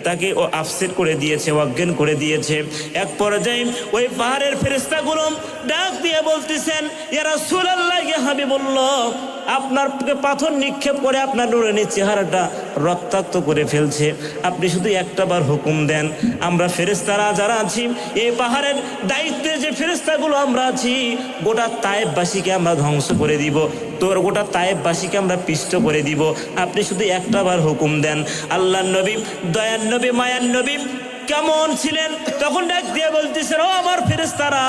তাকে ও আপসেট করে দিয়েছে, অজ্ঞান করে দিয়েছে। এক পর্যায়ে ওই পাহাড়ের ফেরেশতাগুলো ডাক দিয়ে বলতেছেন, ইয়া রাসূলুল্লাহ, ইয়া হাবিবুল্লাহ, আপনারকে পাথর নিক্ষেপ করে আপনার নুরানি চেহারাটা রক্তাক্ত করে ফেলছে, আপনি শুধু একটাবার হুকুম দেন, আমরা ফেরেশতারা যারা আছি এই পাহাড়ের দায়িত্বে যে ফেরেশতাগুলো আমরা আছি, গোটা তায়েফবাসীকে আমরা ধ্বংস করে দিব, তোর গোটা তায়েফবাসীকে আমরা পিষ্ট করে দিব, আপনি শুধু একটাবার হুকুম দেন। আল্লাহর নবী, দয়ার নবী, মায়ার নবী কেমন ছিলেন? তখন ডাক দিয়ে বলতেছেন, ও আমার ফেরেশতারা,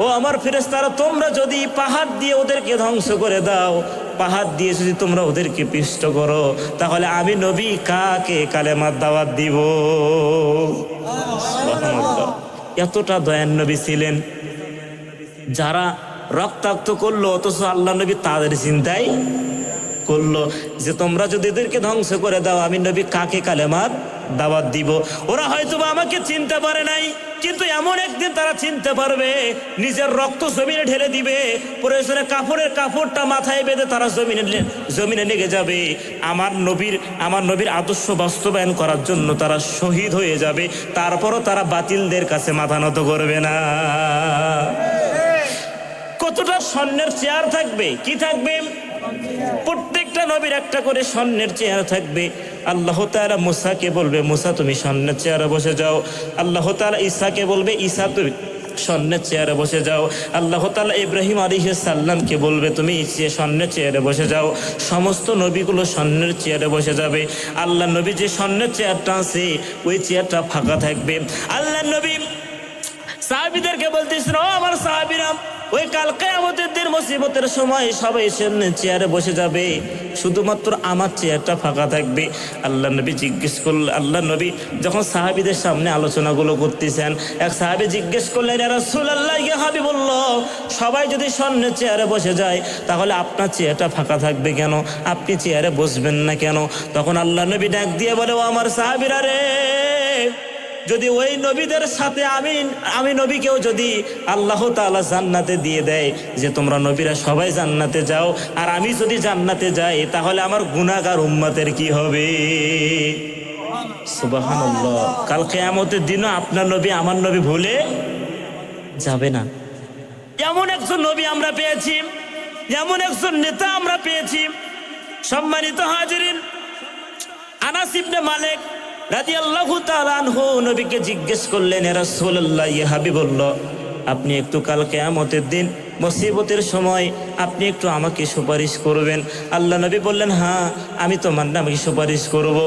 ও আমার ফেরেশতারা, তোমরা যদি পাহাড় দিয়ে ওদেরকে ধ্বংস করে দাও, পাহাড় দিয়ে যদি তোমরা ওদেরকে পিষ্ট করো, তাহলে আমি নবী কাকে কালেমার দাওয়াত দিব? সুবহানাল্লাহ। এতটা দয়ার নবী ছিলেন, যারা রক্তাক্ত করলো অথচ আল্লাহ নবী তাদের চিন্তাই করলো যে তোমরা যদি এদেরকে ধ্বংস করে দাও, আমি নবী কাকে কালেমার দাওয়াত দিব? ওরা হয়তো আমাকে চিনতে পারে নাই, কিন্তু এমন একদিন তারা চিনতে পারবে, নিজের রক্ত জমিনে ঢেলে দিবে, প্রয়োজনে কাপড়টা মাথায় বেঁধে তারা জমিনে লেগে যাবে, আমার নবীর আদর্শ বাস্তবায়ন করার জন্য তারা শহীদ হয়ে যাবে, তারপরও তারা বাতিলদের কাছে মাথা নত করবে না। কতটা স্বর্ণের চেয়ার থাকবে, কি থাকবে? প্রত্যেকটা নবীর একটা করে স্বর্ণের চেয়ার থাকবে। আল্লাহ তাআলা মুসাকে বলবে, মুসা তুমি স্বর্ণের চেয়ারে বসে যাও। আল্লাহ তাআলা ঈসাকে বলবে, ঈসা তুমি স্বর্ণের চেয়ারে বসে যাও। আল্লাহ তাআলা ইব্রাহিম আলাইহিস সালামকে বলবে, তুমি স্বর্ণের চেয়ারে বসে যাও। সমস্ত নবীগুলো স্বর্ণের চেয়ারে বসে যাবে। আল্লাহ নবী যে স্বর্ণের চেয়ারটা আছে, ওই চেয়ারটা ফাঁকা থাকবে। আল্লাহ নবী সাহাবীদেরকে বলতেছেন, ও আমার সাহাবীরা, ওই কাল কিয়ামতের দিন মুসিবতের সময় সবাই সামনে চেয়ারে বসে যাবে, শুধুমাত্র আমার চেয়ারটা ফাঁকা থাকবে। আল্লাহ নবী জিজ্ঞেস করলেন, আল্লাহ নবী যখন সাহাবীদের সামনে আলোচনাগুলো করতেছেন, এক সাহাবী জিজ্ঞেস করলেন, ইয়া রাসূলুল্লাহ, ইয়া হাবিবুল্লাহ, সবাই যদি স্বর্ণের চেয়ারে বসে যায়, তাহলে আপনার চেয়ারটা ফাঁকা থাকবে কেন? আপনি চেয়ারে বসবেন না কেন? তখন আল্লাহ নবী ডাক দিয়ে বলে, ও আমার সাহাবীরা রে, যদি ওই নবীদের সাথে আমি নবীকেও যদি আল্লাহ তাআলা জান্নাতে দিয়ে দেয়, যে তোমরা নবীরা সবাই জান্নাতে যাও, আর আমি যদি জান্নাতে যাই, তাহলে আমার গুনাহগার উম্মতের কি হবে? সুবহানাল্লাহ। কাল কিয়ামতের দিনও আপনার নবী আমার নবী ভুলে যাবে না। এমন একজন নবী আমরা পেয়েছি, এমন একজন নেতা আমরা পেয়েছি। সম্মানিত হাজিরিন, আনাস ইবনে মালিক রাদিয়াল্লাহু তাআলা আনহু নবীকে জিজ্ঞেস করলেন, ইয়া রাসূলুল্লাহ, ইয়া হাবিবুল্লাহ, আপনি একটু কাল কিয়ামতের দিন মুসিবতের সময় আপনি একটু আমাকে সুপারিশ করবেন? আল্লাহ নবী বললেন, হ্যাঁ, আমি তোমার নামে সুপারিশ করব।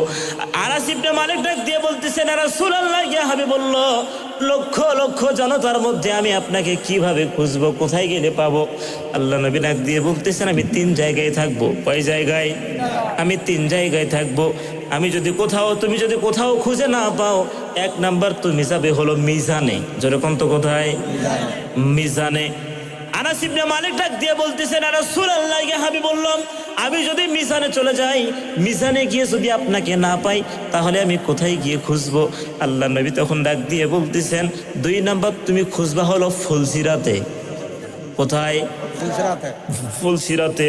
আনাস ইবনে মালিক ডাক দিয়ে বলতেছেন, ইয়া রাসূলুল্লাহ, ইয়া হাবিবুল্লাহ, লক্ষ লক্ষ জনতার মধ্যে আমি আপনাকে কিভাবে খুঁজবো, কোথায় গেলে পাবো? আল্লাহ নবী ডাক দিয়ে বলতেছেন, আমি 3 জায়গায় থাকবো। কয় জায়গায়? আমি 3 জায়গায় থাকবো। তুমি যদি কোথাও খুঁজে না পাও, 1 নাম্বার তুমি যাবে হলো মিজানে। যেরকম তো কোথায়? মিজানে। আনাস ইবনে মালিক ডাক দিয়ে বলতেছেন, ইয়া রাসূলুল্লাহ, ইয়া হাবিবুল্লাহ, আমি যদি মিজানে চলে যাই, মিজানে গিয়ে যদি আপনাকে না পাই, তাহলে আমি কোথায় গিয়ে খুঁজবো? আল্লাহ নবী তখন ডাক দিয়ে বলতেছেন, 2 নাম্বার তুমি খুঁজবা হলো ফুলসিরাতে। কোথায়? ফুলসিরাতে।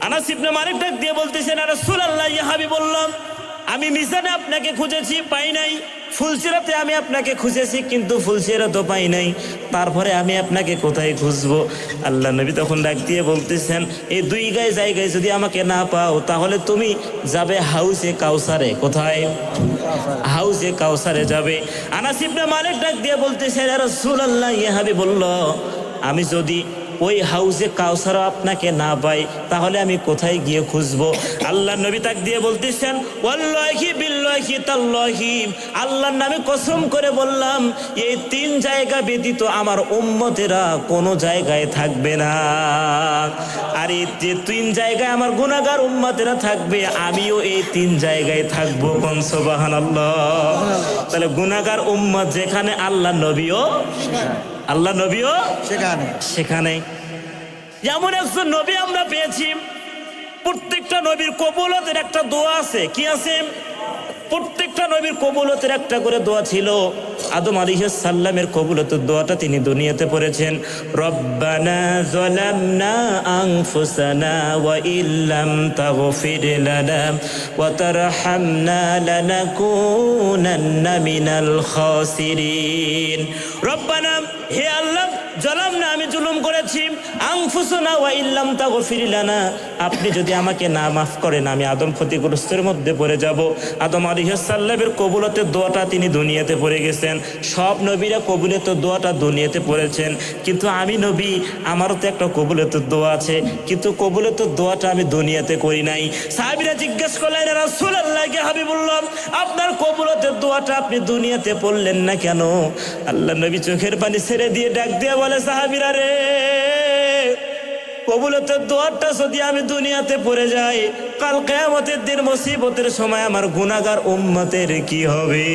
আনাস ইবনে মালিক ডাক দিয়ে বলতেছেন, ইয়া রাসূলুল্লাহ, ইয়া হাবিবুল্লাহ, আমি মিজানে আপনাকে খুঁজেছি, পাই নাই। ফুলসিরাতে আমি আপনাকে খুঁজেছি, কিন্তু ফুলসিরাতও পাই নাই। তারপরে আমি আপনাকে কোথায় খুঁজবো? আল্লাহ নবী তখন ডাক দিয়ে বলতেছেন, এই 2 জায়গায় যদি আমাকে না পাও, তাহলে তুমি যাবে হাউজে কাউসারে। কোথায়? হাউজে কাউসারে যাবে। আনাস ইবনে মালিক ডাক দিয়ে বলতেছেন, ইয়া রাসূলুল্লাহ, ইয়া হাবিবুল্লাহ, আমি যদি ওই হাউজে কাউসার আপনাকে না পাই, তাহলে আমি কোথায় গিয়ে খুঁজবো? আল্লাহ নবী তাক দিয়ে বলতেছেন, ওয়াল্লাহি বিল্লাহি তাল্লাহি, আল্লাহর নামে কসম করে বললাম, এই 3 জায়গা ব্যতীত আমার উম্মতেরা কোনো জায়গায় থাকবে না। আর এই যে 3 জায়গায় আমার গুনাহগার উম্মতেরা থাকবে, আমিও এই 3 জায়গায় থাকবো। কোন সুবহানাল্লাহ। তাহলে গুনাহগার উম্মত যেখানে, আল্লাহ নবীও সেখানে। যেমন একজন নবী আমরা পেয়েছি, প্রত্যেকটা নবীর কবুলতের একটা দোয়া আছে। কি আছে? প্রত্যেকটা নবীর কবুলতের একটা করে দোয়া ছিল। আদম আলাইহিস সালামের কবুলতের দোয়াটা তিনি দুনিয়াতে পড়েছেন, রব্বানা যালামনা আনফুসানা ওয়া ইল্লাম তাগফির লানা ওয়া তারহামনা লানাকুনান্না মিনাল খাসিরিন। রব্বানা, হে আল্লাহ, জালামনা, আমি জুলুম করেছি, আনফুসুনা ওয়া ইল্লাম তাগফির লানা, আপনি যদি আমাকে না মাফ করেন আমি আদম ক্ষতিগ্রস্তের মধ্যে পড়ে যাব। আদম আলাইহিস সালামের কবুলতের দোয়াটা তিনি দুনিয়াতে পড়ে গেছেন। সব নবীরা কবুলতের দোয়াটা দুনিয়াতে পড়েছেন, কিন্তু আমি নবী, আমারও তো একটা কবুলতের দোয়া আছে, কিন্তু কবুলতের দোয়াটা আমি দুনিয়াতে করি নাই। সাহাবীরা জিজ্ঞেস করলেন, রাসূলুল্লাহ কে হাবিবুল্লাহ, আপনার কবুলতের দোয়াটা আপনি দুনিয়াতে পড়লেন না কেন? আল্লাহ নবী চোখের পানি ছেড়ে দিয়ে ডাক দিয়ে বলে, সাহাবীরা রে, কবুলতের দোয়াটা যদি আমি দুনিয়াতে পড়ে যাই, কাল কিয়ামতের দিন মুসিবতের সময় আমার গুনাহগার উম্মতের কি হবে?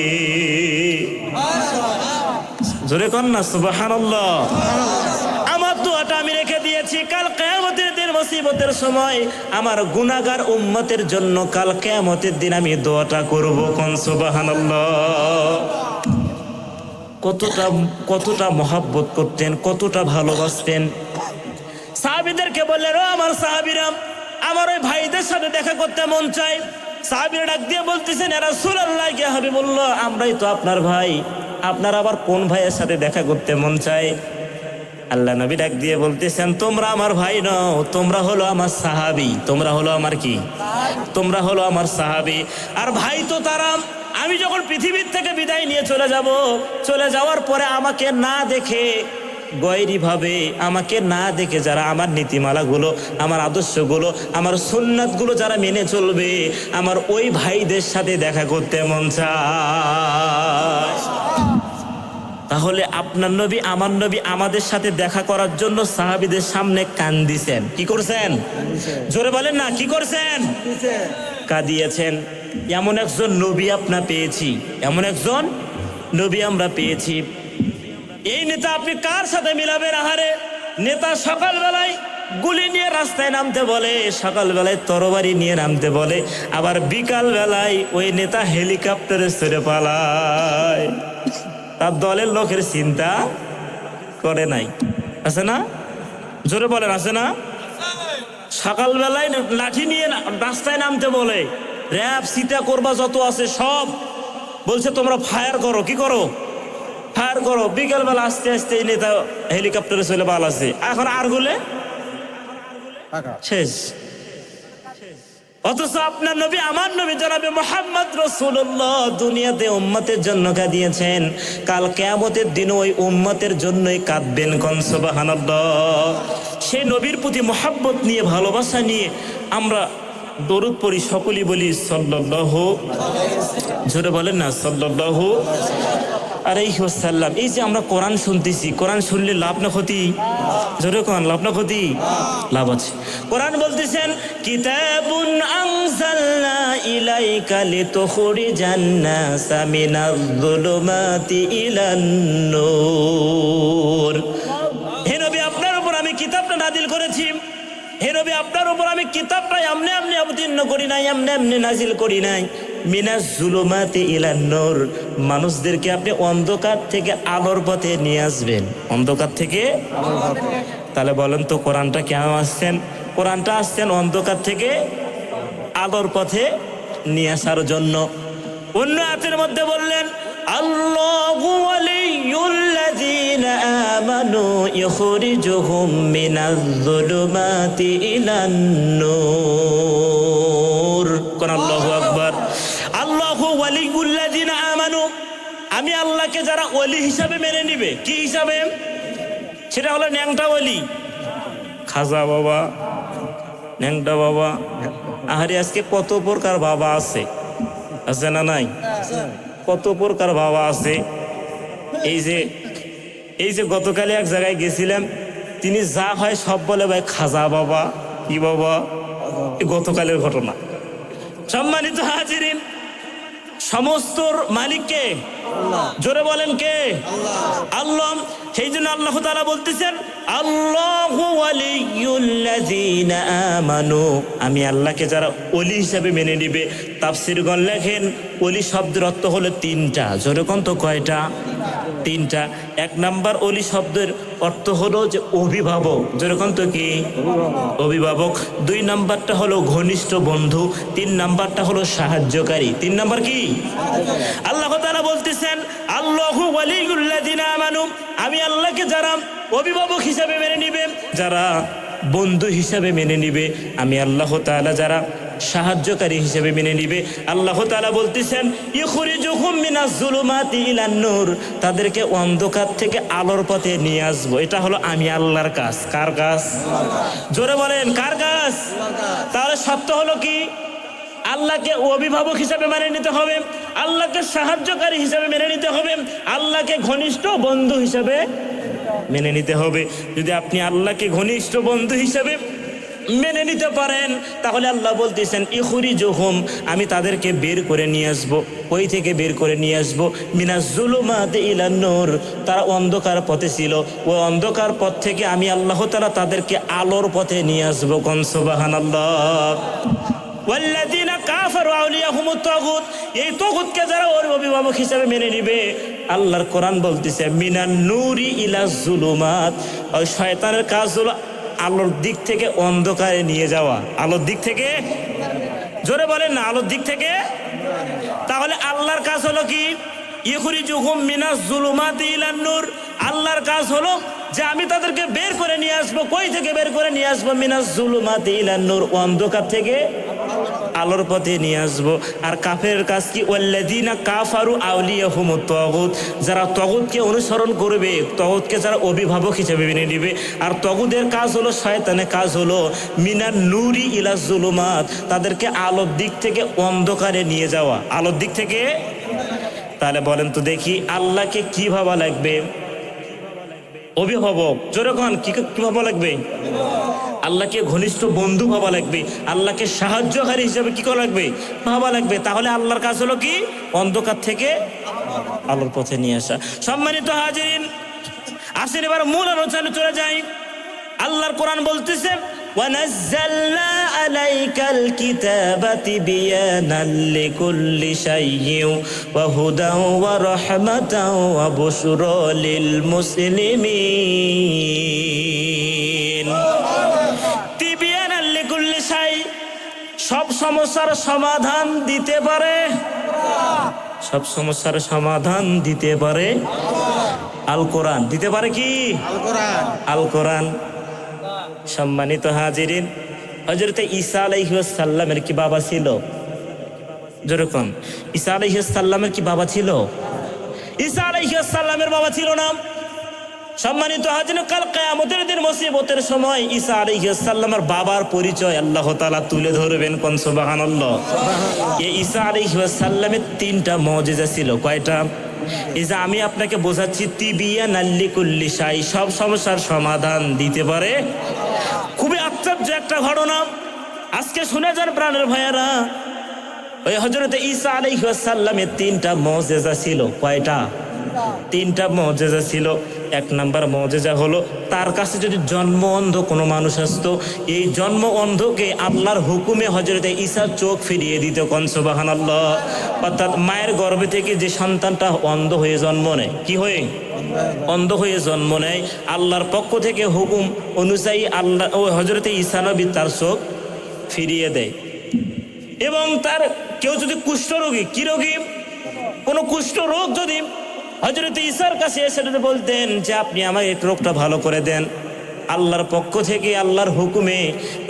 জোরে কর না সুবহানাল্লাহ। আমার দোয়াটা আমি রেখে দিয়েছি, কাল কিয়ামতের দিন মুসিবতের সময় আমার গুনাহগার উম্মতের জন্য কাল কিয়ামতের দিন আমি দোয়াটা করব। কোন সুবহানাল্লাহ। কতটা মহব্বত করতেন, কতটা ভালোবাসতেন। সাহাবীদেরকে বললেন, ও আমার সাহাবীরা, আমার ওই ভাইদের সাথে দেখা করতে মন চায়। সাহাবীরা ডাক দিয়ে বলতেছেন, ইয়া রাসূলুল্লাহ ইয়া হাবিবুল্লাহ, আমরাই তো আপনার ভাই, আপনার আবার কোন ভাইয়ের সাথে দেখা করতে মন চায়? আল্লাহ নবী ডাক দিয়ে বলতেছেন, তোমরা আমার ভাই নও, তোমরা হলো আমার সাহাবী। তোমরা হলো আমার কি? তোমরা হলো আমার সাহাবী। আর ভাই তো তারা, আমি যখন পৃথিবীর থেকে বিদায় নিয়ে চলে যাওয়ার পরে আমাকে না দেখে, গয়রি ভাবে আমাকে না দেখে যারা আমার নীতিমালাগুলো, আমার আদর্শগুলো, আমার সুন্নাতগুলো যারা মেনে চলবে, আমার ওই ভাইদের সাথে দেখা করতে মন চায়। তাহলে আপনার নবী, আমার নবী আমাদের সাথে দেখা করার জন্য সাহাবীদের সামনে কান্দিছেন। কি করছেন? জোরে বলেন না, কি করছেন? কাঁদিয়েছেন। এমন একজন নবী আপনার পেয়েছি, এমন একজন নবী আমরা পেয়েছি। এই নেতা আপনি কার সাথে মিলাবেন? আহারে, নেতা সকালবেলায় গুলি নিয়ে রাস্তায় নামতে বলে, সকালবেলায় তরবারি নিয়ে নামতে বলে, আবার বিকাল বেলায় ওই নেতা হেলিকপ্টারে চড়ে পালায়। তার দলের লোকের চিন্তা করে নাই, আছে না? জোরে বলেন, আছে না? সকালবেলায় লাঠি নিয়ে রাস্তায় নামতে বলে, র‍্যাব সিটা করবা যত আছে সব বলছে তোমরা ফায়ার করো। কি করো? ফায়ার করো। বিকেলবেলা আস্তে আস্তে এই নেতা হেলিকপ্টারে চলে পালাছে। এখন আর গুলে শেষ। অথচ আপনার নবী, আমার নবী জনাবে মুহাম্মদ রাসূলুল্লাহ দুনিয়াতে উম্মতের জন্য কাঁদিয়েছেন, কাল কিয়ামতের দিন ওই উম্মতের জন্যই কাঁদবেন। কোন সুবহানাল্লাহ। সেই নবীর প্রতি মহব্বত নিয়ে, ভালোবাসা নিয়ে আমরা দরুদ পড়ি, সকলেই বলি সাল্লাল্লাহু, জোরে বলেন না সাল্লাল্লাহু আলাইহি ওয়াসাল্লাম। এই যে আমরা কোরআন শুনতেছি, কোরআন শুনলে লাভ না ক্ষতি? জোরে কোন, লাভ না ক্ষতি? লাভ আছে। কোরআন বলতেছেন, কিতাবুন আনজালনা ইলাইকা লিতুখরিজান নাসা মিনাজ যুলুমাতি ইলান নূর। হে নবী, আপনার উপর আমি কিতাবটা নাজিল করেছি। হে নবী, আপনার উপর আমি কিতাবটা এমনি এমনি অবতীর্ণ করি নাই, এমনি এমনি নাজিল করি নাই। মিনাজ যুলুমাতি ইলান নূর, মানুষদেরকে আপনি অন্ধকার থেকে আলোর পথে নিয়ে আসবেন। অন্ধকার থেকে তাহলে বলেন তো কোরআনটা কেন আসছেন? কোরআনটা আসছেন অন্ধকার থেকে আলোর পথে নিয়ে আসার জন্য। অন্য আয়াতের মধ্যে বললেন, আল্লাহু ওয়ালিয়ুল্লাযীনা আমানু ইখরিজুহুম মিনাজ যুলুমাতি ইলান নূর। কোন আল্লাহু আকবার। আল্লাহু ওয়ালিয়ুল্লাযীনা আমানু, আমি আল্লাহকে যারা ওলি হিসাবে মেনে নিবে। কি হিসাবে? সেটা হলো ন্যাংটা ওলি, খাজা বাবা, ন্যাংটা বাবা। আহারে, আজকে কত প্রকার বাবা আছে, আছে না নাই? কত প্রকার বাবা আছে। এই যে গতকালে এক জায়গায় গেছিলাম, তিনি যা হয় সব বলে ভাই খাজা বাবা। কি বাবা? গতকালের ঘটনা। সম্মানিত হাজিরিন, সমস্ত মালিককে, জোরে বলেন কে? আল্লাহ। সেই জন্য আল্লাহ তাআলা বলতেছেন, আল্লাহু ওয়ালিয়ুল্লাযীনা আমানু, আমি আল্লাহকে যারা ওলি হিসাবে মেনে নিবে। তাফসীরগণ লেখেন, ওলি শব্দের অর্থ হলো তিনটা। জোরে কোন তো কয়টা? তিনটা। এক নাম্বার ওলি শব্দের অর্থ হলো যে অভিভাবক। জোরে কোন তো কি? অভিভাবক। দুই নাম্বারটা হলো ঘনিষ্ঠ বন্ধু। তিন নাম্বারটা হলো সাহায্যকারী। তিন নাম্বার কি? আল্লাহ তাআলা বলতেছেন, আল্লাহু ওয়ালিয়ুল্লাযীনা আমানু, আমি আল্লাহকে যারা অভিভাবক হিসাবে মেনে নিবে, যারা বন্ধু হিসাবে মেনে নিবে, আমি আল্লাহ তাআলা যারা সাহায্যকারী হিসেবে মেনে নিবে, আল্লাহ তাআলা বলতেছেন ইখরিজুহুম মিনাজ যুলুমাতি ইলান নূর, তাদেরকে অন্ধকার থেকে আলোর পথে নিয়ে আসবো। এটা হলো আমি আল্লাহর কাজ। কার কাজ? জোরে বলেন, কার কাজ? তাহলে সত্য হলো কি? আল্লাহকে অভিভাবক হিসাবে মেনে নিতে হবে, আল্লাহকে সাহায্যকারী হিসাবে মেনে নিতে হবে, আল্লাহকে ঘনিষ্ঠ বন্ধু হিসাবে মেনে নিতে হবে। যদি আপনি আল্লাহকে ঘনিষ্ঠ বন্ধু হিসাবে মেনে নিতে পারেন, তাহলে আল্লাহ বলতেছেন ইখরিজুহুম, আমি তাদেরকে বের করে নিয়ে আসবো। ওই থেকে বের করে নিয়ে আসবো মিনাজ যুলুমাতি ইলান নূর, তারা অন্ধকার পথে ছিল, ওই অন্ধকার পথ থেকে আমি আল্লাহ তাআলা তাদেরকে আলোর পথে নিয়ে আসবো। কোন সুবহানাল্লাহ। ওয়াল্লাযীনা কাফারু আউলিয়াহুমুত তাগুত, এই তাগুতকে যারা ওর অভিভাবক হিসেবে মেনে নিবে, আল্লাহর কোরআন বলতেছে মিনান নূরি ইলাজ যুলুমাত, ওই শয়তানের কাজ হলো আলোর দিক থেকে অন্ধকারে নিয়ে যাওয়া। আলোর দিক থেকে, জোরে বলেন না, আলোর দিক থেকে। তাহলে আল্লাহর কাজ হলো কি? ইখরিজুহুম মিনাজ যুলুমাতি ইলান নূর, আল্লাহর কাজ হলো যে আমি তাদেরকে বের করে নিয়ে আসবো। কই থেকে বের করে নিয়ে আসবো? মিনাজ যুলুমাতি ইলান নূর, অন্ধকার থেকে আলোর পথে নিয়ে আসবো। আর কাফেরের কাজ কি? ওয়াল্লাযীনা কাফারু আউলিয়াহুমুত তাগুত, যারা তাগুতকে অনুসরণ করবে, তাগুতকে যারা অভিভাবক হিসেবে মেনে নেবে। আর তাগুতের কাজ হলো, শয়তানের কাজ হলো মিনান নূরি ইলাজ যুলুমাত, তাদেরকে আলোর দিক থেকে অন্ধকারে নিয়ে যাওয়া। আলোর দিক থেকে। তাহলে বলেন তো দেখি, আল্লাহকে কি ভাবা লাগবে? অভিভাবক। যেরকম কি ভাবা লাগবে? আল্লাহকে ঘনিষ্ঠ বন্ধু ভাবা লাগবে, আল্লাহকে সাহায্যকারী হিসেবে কি করা লাগবে? ভাবা লাগবে। তাহলে আল্লাহর কাজ হলো কি? অন্ধকার থেকে আলোর পথে নিয়ে আসা। সম্মানিত হাজিরিন, আসেন এবার মূল আলোচনা চলে যাই। আল্লাহর কোরআন বলতেছে ওয়ানাজ্জালনা আলাইকাল কিতাবা তিবয়ানাল লিকুল্লি শাইইন ওয়া হুদাও ওয়া রাহমাতাও ওয়া বুশরা লিল মুসলিমিন। তিবয়ানাল লিকুল্লি শাই, সব সমস্যার সমাধান দিতে পারে, সব সমস্যার সমাধান দিতে পারে আল কোরআন। দিতে পারে কি? আল কোরআন। সম্মানিত হাজিরিন, হযরত ঈসা আলাইহিস সালামের কি বাবা ছিল? যেরকম ঈসা আলাইহিস সালামের কি বাবা ছিল? ঈসা আলাইহিস সালামের বাবা ছিল না। সম্মানিত হাজিরিন, কাল কিয়ামতের দিন মুসিবতের সময় ঈসা আলাইহিস সালামের বাবার পরিচয় আল্লাহ তাআলা তুলে ধরবেন। কোন সুবহানাল্লাহ। এই ঈসা আলাইহিস সালামের তিনটা মুজিজা ছিল। কয়টা? এই যে আমি আপনাকে বোঝাচ্ছি, তিবিয়ানাল লিকুল্লি শাই, সব সমস্যার সমাধান দিতে পারে। খুবই আশ্চর্য একটা ঘটনা, আজকে শুনে যান প্রাণের ভাইয়েরা। ওই হযরত ঈসা আলাইহিস সালামের তিনটা মুজিজা ছিল। কয়টা? তিনটা মুজিজা ছিল। এক নাম্বার মুজিজা হলো, তার কাছে যদি জন্ম অন্ধ কোনো মানুষ আসতো, এই জন্ম অন্ধকে আল্লাহর হুকুমে হযরত ঈসা চোখ ফিরিয়ে দিত। কোন সুবহানাল্লাহ। অর্থাৎ মায়ের গর্ভে থেকে যে সন্তানটা অন্ধ হয়ে জন্ম নেয়, কি হয়ে? অন্ধ হয়ে জন্ম নেয়, আল্লাহর পক্ষ থেকে হুকুম অনুযায়ী আল্লাহ ও হযরত ঈসা নবী তার চোখ ফিরিয়ে দেয়। এবং তার কেউ যদি কুষ্ঠরোগী, কি রোগী? কোনো কুষ্ঠ রোগ যদি হযরত ঈসার কাছে এসে বলতেন যে আপনি আমার এই রোগটা ভালো করে দেন, আল্লাহর পক্ষ থেকে আল্লাহর হুকুমে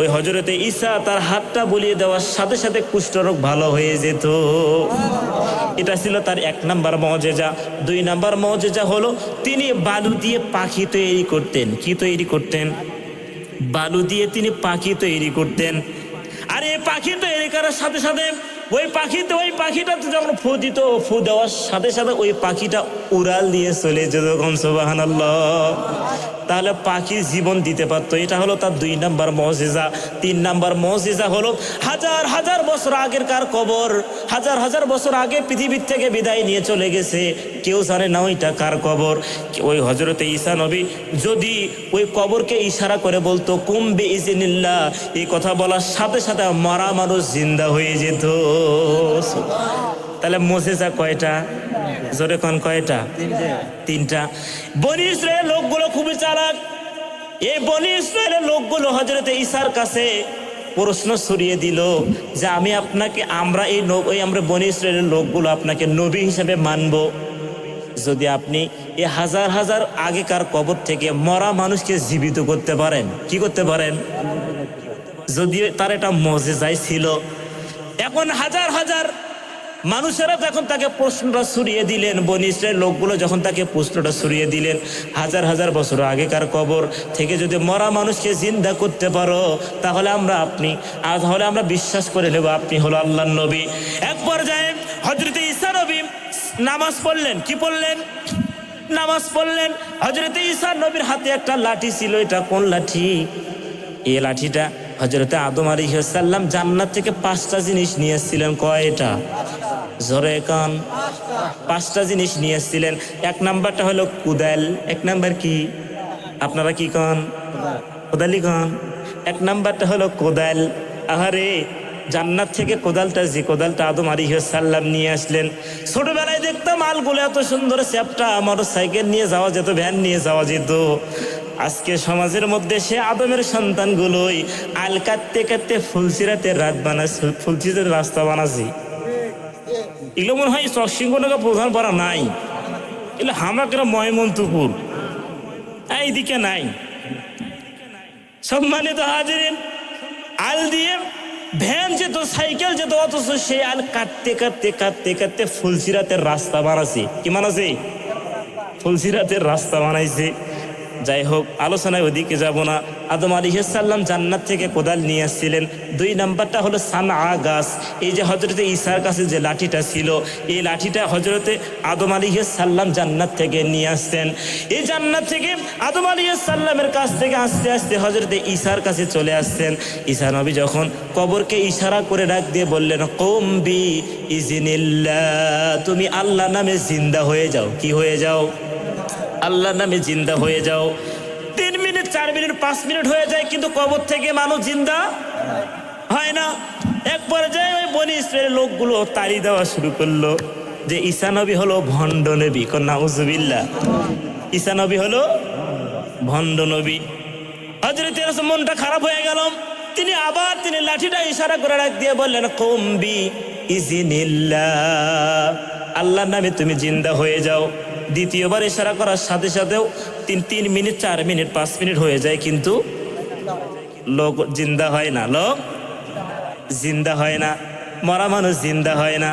ওই হযরত ঈসা তার হাতটা বুলিয়ে দেওয়ার সাথে সাথে কুষ্ঠরোগ ভালো হয়ে যেত। এটা ছিল তার এক নাম্বার মুজিজা। দুই নাম্বার মুজিজা হলো, তিনি বালু দিয়ে পাখি তৈরি করতেন। কি তৈরি করতেন? বালু দিয়ে তিনি পাখি তৈরি করতেন। আর এই পাখি তৈরি করার সাথে সাথে ওই পাখিটাতে যখন ফু দিত, ফু দেওয়ার সাথে সাথে ওই পাখিটা উড়াল দিয়ে চলে যেত। সুবহানাল্লাহ। তাহলে পাখি জীবন দিতে পারতো। এটা হলো তার দুই নাম্বার মুজিজা। তিন নাম্বার মুজিজা হলো, হাজার হাজার বছর আগের কার কবর, হাজার হাজার বছর আগে পৃথিবীর থেকে বিদায় নিয়ে চলে গেছে, কেউ জানে না ওইটা কার কবর। ওই হযরত ঈসা নবী যদি ওই কবরকে ইশারা করে বলতো কুম বিইজনিল্লাহ, এই কথা বলার সাথে সাথে মরা মানুষ জিন্দা হয়ে যেত। তাহলে মুজিজা কয়টা? জোরে কোন কয়টা? তিনটা। বনি ইসরায়েলের লোকগুলো খুবই চালাক। এই বনি ইসরায়েলের লোকগুলো হযরত ঈসার কাছে প্রশ্ন ছড়িয়ে দিল যে আমরা বনি ইসরায়েলের লোকগুলো আপনাকে নবী হিসেবে মানবো। যদি আপনি এ হাজার হাজার আগেকার কবর থেকে মরা মানুষকে জীবিত করতে পারেন, কি করতে পারেন? যদি তার এটা মজেজাই ছিল। এখন হাজার হাজার মানুষেরা যখন তাকে প্রশ্নটা ছড়িয়ে দিলেন, বনি ইসরায়েলের লোকগুলো যখন তাকে প্রশ্নটা ছড়িয়ে দিলেন, হাজার হাজার বছর আগেকার কবর থেকে যদি মরা মানুষকে জিন্দা করতে পারো, তাহলে আমরা বিশ্বাস করে নেব আপনি হলো আল্লাহর নবী। এক পর্যায়ে হযরত ঈসা নবী নামাজ পড়লেন। কি পড়লেন? নামাজ পড়লেন। হযরত ঈসা নবীর হাতে একটা লাঠি ছিল। এটা কোন লাঠি? এই লাঠিটা হযরত আদম আলাইহিস সালাম জান্নাত থেকে 5টা জিনিস নিয়ে এসেছিলেন। কয়টা? জোরে কান। 5টা জিনিস নিয়ে এসেছিলেন। এক নাম্বারটা হলো কুদাল। এক নাম্বার কি? আপনারা কি কন? কোদালি কন। এক নাম্বারটা হলো কোদাল। আহারে, জান্নাত থেকে কোদালটা আদম আলাইহিস সালাম নিয়ে আসলেন। ছোটবেলায় দেখতাম আলগুলো এত সুন্দর চ্যাপটা, মোটরসাইকেল নিয়ে যাওয়া যেত, ভ্যান নিয়ে যাওয়া যেত। আজকে সমাজের মধ্যে সে আদমের সন্তানগুলোই আল কাটতে কাটতে ফুলসিরাতের রাস্তা বানাছি। এগুলো মনে হয় চকসিংহনগর প্রধান পাড়া নাই, এগুলো হামাকেরা ময়মনতুপুর এইদিকে নাই। সম্মানিত হাজিরিন, আল দিয়ে ভ্যান যেত, সাইকেল যেত, অথচ সেই আল কাটতে কাটতে কাটতে কাটতে ফুলসিরাতের রাস্তা বানাইছে। কি বানাইছে? ফুলসিরাতের রাস্তা বানাইছে। যাই হোক, আলোচনায় ওদিকে যাব না। আদম আলাইহিস সালাম জান্নাত থেকে কোদাল নিয়ে আসছিলেন। 2 নাম্বারটা হলো সানআ গাছ। এই যে হযরতে ঈসার কাছে যে লাঠিটা ছিল, এই লাঠিটা হযরতে আদম আলাইহিস সালাম জান্নাত থেকে নিয়ে আসতেন। এই জান্নাত থেকে আদম আলাইহিস সালামের কাছ থেকে আস্তে আস্তে হযরতে ঈসার কাছে চলে আসছেন। ঈসা নবী যখন কবরকে ইশারা করে ডাক দিয়ে বললেন, কুম বি ইজনিল্লাহ, তুমি আল্লাহর নামে জিন্দা হয়ে যাও। কি হয়ে যাও? আল্লাহর নামে জিন্দা হয়ে যাও। 3 মিনিট, 4 মিনিট, 5 মিনিট হয়ে যায়, কিন্তু কবর থেকে মানুষ জিন্দা হয় না। এক পর্যায়ে ওই বনি ইসরায়েলের লোকগুলো তাড়ি দেওয়া শুরু করলো যে ঈসা নবী হলো ভণ্ড নবী। নাউজুবিল্লাহ। ঈসা নবী হলো ভণ্ড নবী। হযরত রাসূল মনটা খারাপ হয়ে গেল। তিনি লাঠিটা ইশারা করে ডাক দিয়ে বললেন, কুম বি ইজনিল্লাহ, আল্লাহর নামে তুমি জিন্দা হয়ে যাও। দ্বিতীয়বার ইশারা করার সাথে সাথেও 3 মিনিট, 4 মিনিট, 5 মিনিট হয়ে যায়, কিন্তু লোক জিন্দা হয় না। লোক জিন্দা হয় না, মরা মানুষ জিন্দা হয় না।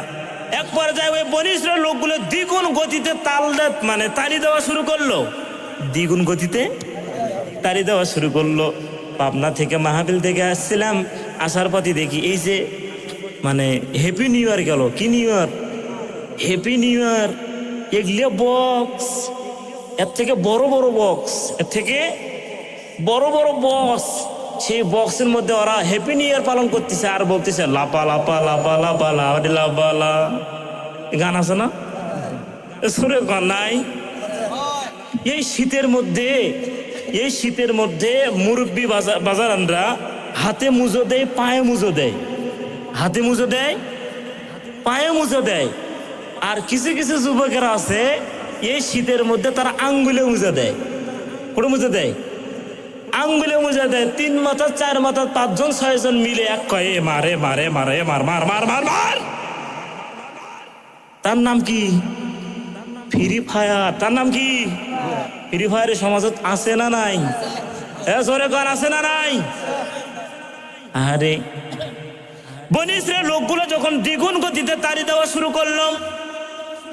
এক পর্যায়ে ওই বনি ইসরায়েলের লোকগুলো দ্বিগুণ গতিতে তাড়ি দেওয়া শুরু করলো। দ্বিগুণ গতিতে তাড়ি দেওয়া শুরু করলো। পাবনা থেকে, মাহফিল থেকে আসছিলাম, আসার পথে দেখি এই যে হ্যাপি নিউ ইয়ার গেল। কি new year? Happy new year. এগুলো বক্স, এর থেকে বড় বড় বক্স, এর থেকে বড় বড় বক্স। সেই বক্সের মধ্যে ওরা হ্যাপি নিউ ইয়ার পালন করতেছে আর বলতেছে লাপা লাপা লাপা লাপা লাপা। গান আছে না? সুরে গান নাই? এই শীতের মধ্যে মুরব্বী বাজারানরা হাতে মুজো দেয়, পায়ে মুজো দেয়। হাতে মুজো দেয়, পায়ে মুজো দেয়। আর কিছু কিছু যুবকেরা আছে এই শীতের মধ্যে তারা আঙ্গুলে মুজা দেয়। কোন মুজা দেয়? আঙ্গুলে মুজা দেয়। 3 মাথা 4 মাথা 5 জন 6 জন মিলে এক কয়ে মারে মারে মারে মার মার মার মার মার। তার নাম কি? Free fire. তার নাম কি? ফ্রি ফায়ারের সমাজত আছে না নাই? জোরে কর, আছে না নাই? আরে বনি ইসরায়েলের লোকগুলো যখন দ্বিগুণ গতিতে তাড়ি দেওয়া শুরু করলো,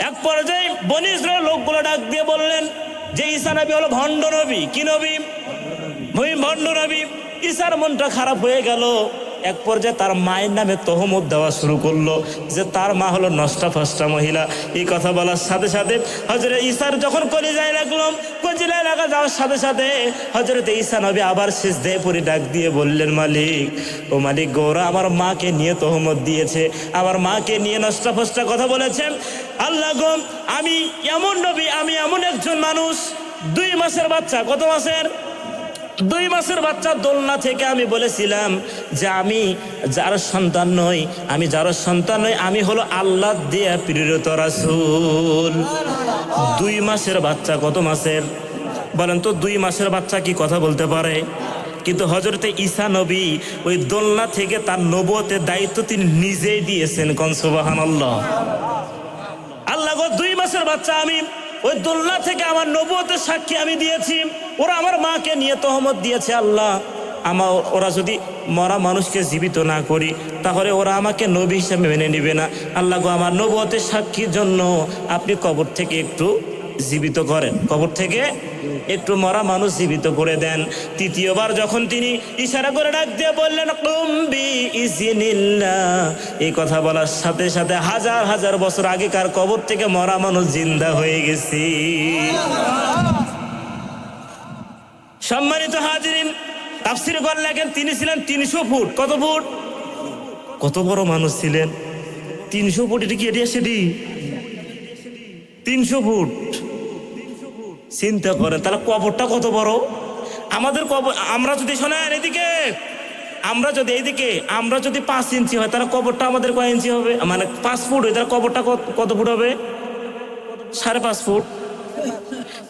এক পর্যায়ে বনি ইসরায়েলের লোকগুলো ডাক দিয়ে বললেন যে ঈসা নবী হলো ভণ্ড নবী। কি নবী? ভণ্ড নবী। ঈসার মনটা খারাপ হয়ে গেল। এক পর্যায়ে তার মায়ের নামে তহমত দেওয়া শুরু করলো যে তার মা হলো নষ্টা ফষ্টা মহিলা। এই কথা বলার সাথে সাথে হযরত ঈসার যখন কলিজায় লাগা যাওয়ার সাথে সাথে হযরত ঈসা নবী আবার সিজদায় পড়ে ডাক দিয়ে বললেন, মালিক, ও মালিক, গৌরা আমার মাকে নিয়ে তহমত দিয়েছে, আমার মাকে নিয়ে নষ্টা ফষ্টা কথা বলেছেন। আল্লাহ গো, আমি এমন নবী, আমি এমন একজন মানুষ, 2 মাসের বাচ্চা। কত মাসের? 2 মাসের বাচ্চা দোলনা থেকে আমি বলেছিলাম যে আমি যার সন্তান নই, আমি হলো আল্লাহ দিয়া প্রেরিত রাসূল। 2 মাসের বাচ্চা। কত মাসের বলেন তো? 2 মাসের বাচ্চা কি কথা বলতে পারে? কিন্তু হযরতে ঈসা নবী ওই দোলনা থেকে তার নবুয়তের দায়িত্ব তিনি নিজেই দিয়েছেন। কোন সুবহানাল্লাহ। আল্লাহ গো, 2 মাসের বাচ্চা আমি ওই দোলনা থেকে আমার নবুয়তের সাক্ষী আমি দিয়েছি, ওরা আমার মাকে নিয়ে তহমত দিয়েছে। আল্লাহ, ওরা যদি মরা মানুষকে জীবিত না করি তাহলে ওরা আমাকে নবী হিসেবে মেনে নেবে না। আল্লাহ গো, আমার নবুয়তের সাক্ষীর জন্য আপনি কবর থেকে একটু জীবিত করেন, কবর থেকে একটু মরা মানুষ জীবিত করে দেন। তৃতীয়বার যখন তিনি ইশারা করে ডাক দিয়ে বললেন কুম বিইজনিল্লাহ, এই কথা বলার সাথে সাথে হাজার হাজার বছর আগেকার কবর থেকে মরা মানুষ জিন্দা হয়ে গেছে। সম্মানিত হাজিরিন, তাফসীরে লেখেন তিনি ছিলেন 300 ফুট। কত ফুট? কত বড় মানুষ ছিলেন? 300 ফুট। এটা কি এরিয়া সেটি? 300 ফুট। চিন্তা করেন তাহলে কবরটা কত বড়। আমাদের কবর, আমরা যদি শোনেন এদিকে, আমরা যদি এইদিকে, আমরা যদি 5 ইঞ্চি হয় তাহলে কবরটা আমাদের কয় ইঞ্চি হবে? মানে 5 ফুট হয়, তাহলে কবরটা কত ফুট হবে? 5.5 ফুট।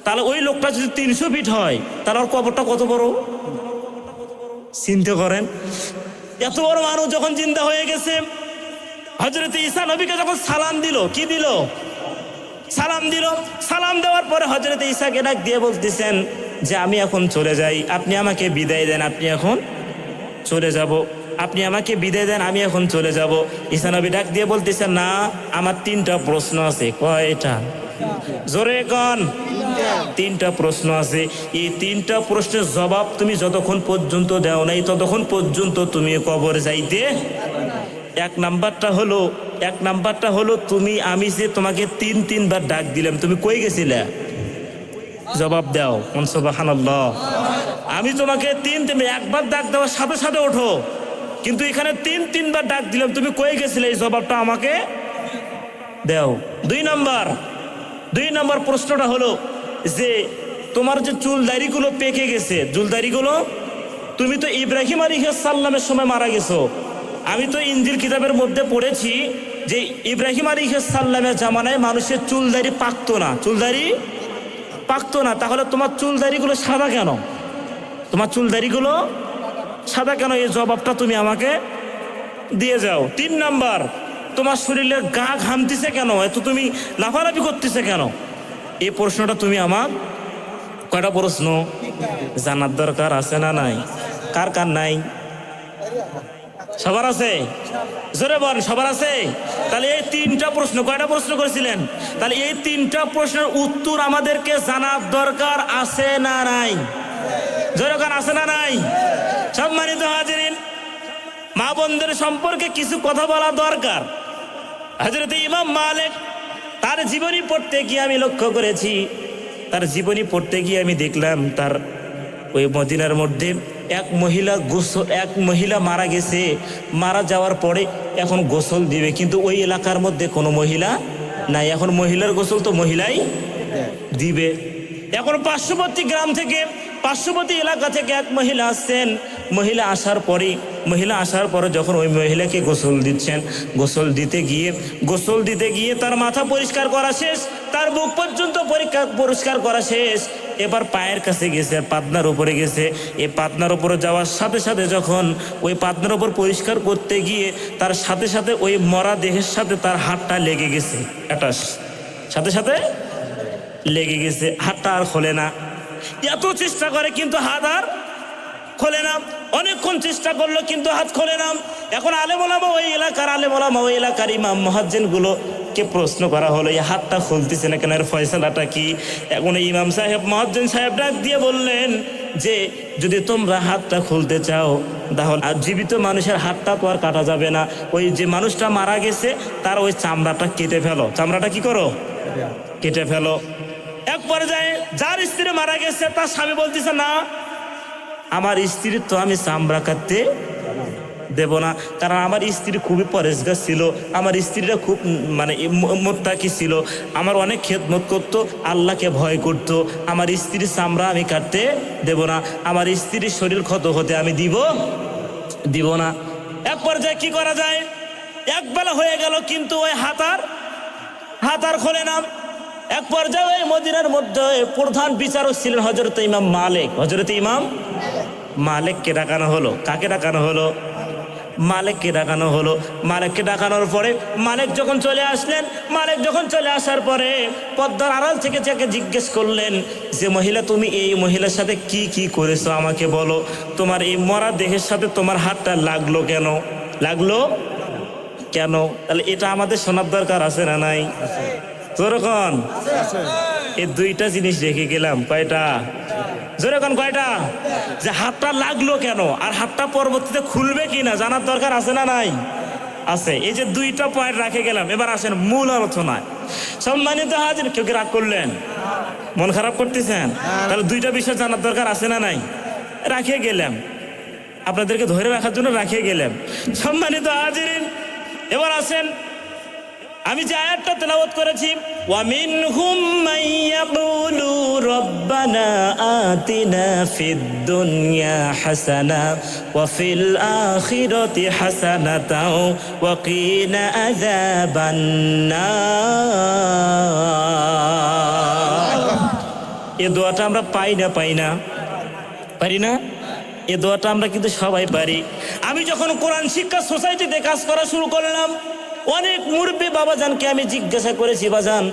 তাহলে ওই লোকটা যদি 300 ফিট হয় তাহলে ওর কবরটা কত বড়? চিন্তা করেন। এত বড় মানুষ যখন জিন্দা হয়ে গেছে, হযরত ঈসা নবীকে যখন সালাম দিল, কি দিল? সালাম দিল। সালাম দেওয়ার পরে হযরত ঈসাকে ডাক দিয়ে বলতেছেন যে আমি এখন চলে যাই, আপনি আমাকে বিদায় দেন, আপনি এখন চলে যাব, আপনি আমাকে বিদায় দেন, আমি এখন চলে যাব। ঈসা নবী ডাক দিয়ে বলতেছেন না, আমার 3টা প্রশ্ন আছে। কয়টা? জোরে কন। 3টা প্রশ্ন আছে। এই 3টা প্রশ্নের জবাব তুমি যতক্ষণ পর্যন্ত দাও নাই ততক্ষণ পর্যন্ত তুমি কবর যাইতে। এক নাম্বারটা হলো তুমি, আমি যে তোমাকে 3 বার ডাক দিলাম, তুমি কই গেছিলে? জবাব দাও। সুবহানাল্লাহ। আমি তোমাকে 3 একবার ডাক দেওয়ার সাথে সাথে ওঠো, কিন্তু এখানে 3 বার ডাক দিলাম, তুমি কই গেছিলে? এই জবাবটা আমাকে দাও। 2 নম্বর প্রশ্নটা হলো যে তোমার যে চুল দাড়িগুলো পেকে গেছে, চুল দাড়িগুলো, তুমি তো ইব্রাহিম আলাইহিস সালামের সময় মারা গেছো। আমি তো ইনজিল কিতাবের মধ্যে পড়েছি যে ইব্রাহিম আলাইহিস সালামের জামানায় মানুষের চুল দাড়ি পাকতো না, চুল দাড়ি পাকতো না। তাহলে তোমার চুল দাড়িগুলো সাদা কেন? তোমার চুল দাড়িগুলো সাদা কেন? এই জবাবটা তুমি আমাকে দিয়ে যাও। 3 নাম্বার, তোমার শরীরের গা ঘামতিছে কেন? এত তুমি লাফালাফি করতেছে কেন? এই প্রশ্নটা তুমি আমার, কয়টা প্রশ্ন জানার দরকার আছে না নাই? কার কার নাই? সবার আছে? জোরে বল, সবার আছে? তাহলে এই 3টা প্রশ্ন, কয়টা প্রশ্ন করেছিলেন? তাহলে এই 3টা প্রশ্নের উত্তর আমাদেরকে জানার দরকার আছে না নাই? জোরে কার আছে না নাই? সম্মানিত হাজিরিন, মা বোনদের সম্পর্কে কিছু কথা বলা দরকার। হযরত ইমাম মালিক, তার জীবনী পড়তে গিয়ে আমি লক্ষ্য করেছি, তার জীবনী পড়তে গিয়ে আমি দেখলাম তার ওই মদিনার মধ্যে এক মহিলা মারা গেছে। মারা যাওয়ার পরে এখন গোসল দিবে, কিন্তু ওই এলাকার মধ্যে কোনো মহিলা নাই। এখন মহিলার গোসল তো মহিলাই দিবে। এখন পার্শ্ববর্তী গ্রাম থেকে, পার্শ্ববর্তী এলাকা থেকে এক মহিলা আসছেন। মহিলা আসার পরে যখন ওই মহিলাকে গোসল দিচ্ছেন, গোসল দিতে গিয়ে তার মাথা পরিষ্কার করা শেষ, তার বুক পর্যন্ত পরিষ্কার করা শেষ। এবার পায়ের কাছে গেছে, পাতনার উপরে গেছে। এই পাতনার উপরে যাওয়ার সাথে সাথে যখন ওই পাতনার উপর পরিষ্কার করতে গিয়ে তার সাথে সাথে ওই মরা দেহের সাথে তার হাতটা লেগে গেছে, সাথে সাথে লেগে গেছে। হাতটা আর খোলে না। এত চেষ্টা করে কিন্তু হাত আর খোলে না। অনেকক্ষণ চেষ্টা করলো কিন্তু হাত খোলে না। এখন ওই এলাকার ইমাম মুয়াজ্জিন গুলোকে প্রশ্ন করা হলো, এই হাতটা খুলতেছে না কেন, এর ফয়সালাটা কি? এখন ইমাম সাহেব, মুয়াজ্জিন সাহেব ডাক দিয়ে বললেন যে যদি তোমরা হাতটা খুলতে চাও তাহলে, আর জীবিত মানুষের হাতটা তো আর কাটা যাবে না, ওই যে মানুষটা মারা গেছে তার ওই চামড়াটা কেটে ফেলো। চামড়াটা কি করো? কেটে ফেলো। এক পর্যায়ে যার স্ত্রী মারা গেছে তার স্বামী বলতেছে না, আমার স্ত্রীর তো আমি চামড়া কাটতে দেব না, কারণ আমার স্ত্রী খুবই পরেশগার ছিল, আমার স্ত্রীরা খুব মুত্তাকি ছিল, আমার অনেক খেদমত করতো, আল্লাহকে ভয় করতো। আমার স্ত্রীর চামড়া আমি কাটতে দেব না, আমার স্ত্রীর শরীর ক্ষত হতে আমি দিব না। এক পর্যায়ে কি করা যায়? এক বেলা হয়ে গেল কিন্তু ওই হাত আর খোলে না। এক পর্যায়ে ওই মদিনার মধ্যে প্রধান বিচারক ছিলেন হযরত ইমাম মালিক। হযরত ইমাম মালিককে ডাকানো হলো। কাকে ডাকানো হলো? মালিককে ডাকানো হলো। মালিককে ডাকানোর পরে মালিক যখন চলে আসলেন, মালিক যখন চলে আসার পরে পর্দার আড়াল থেকে যাকে জিজ্ঞেস করলেন যে মহিলা, তুমি এই মহিলার সাথে কি কি করেছো আমাকে বলো, তোমার এই মরা দেহের সাথে তোমার হাতটা লাগলো কেন, লাগলো কেন? তাহলে এটা আমাদের শোনার দরকার আছে না নাই? যেরকম এই দুইটা জিনিস রেখে গেলাম, কয়টা? যেরকম কয়টা? যে হাতটা লাগলো কেন আর হাতটা পরবর্তীতে খুলবে কিনা জানার দরকার আছে না নাই? আছে। এই যে দুইটা পয়েন্ট রেখে গেলাম, এবার আসেন মূল আলোচনায়। সম্মানিত হাজির, কেউ কি রাগ করলেন? মন খারাপ করতেছেন? তাহলে দুইটা বিষয় জানার দরকার আছে না নাই? রাখে গেলাম, আপনাদেরকে ধরে রাখার জন্য রাখে গেলাম। সম্মানিত হাজিরিন, এবার আসেন আমি যে আয়াতটা তেলাওয়াত করেছি, ওয়ামিনহুম মাইয়াকুলু রব্বানা আতিনা ফিদ দুনিয়া হাসানা ওয়া ফিল আখিরাতি হাসানাতাও ওয়া কিনা আযাবান নার। এই দোয়াটা আমরা পারি না? এই দোয়াটা আমরা কিন্তু সবাই পারি। আমি যখন কোরআন শিক্ষা সোসাইটিতে কাজ করা শুরু করলাম, অনেক মুরব্বী বাবাজানকে আমি জিজ্ঞাসা করেছি, বাজান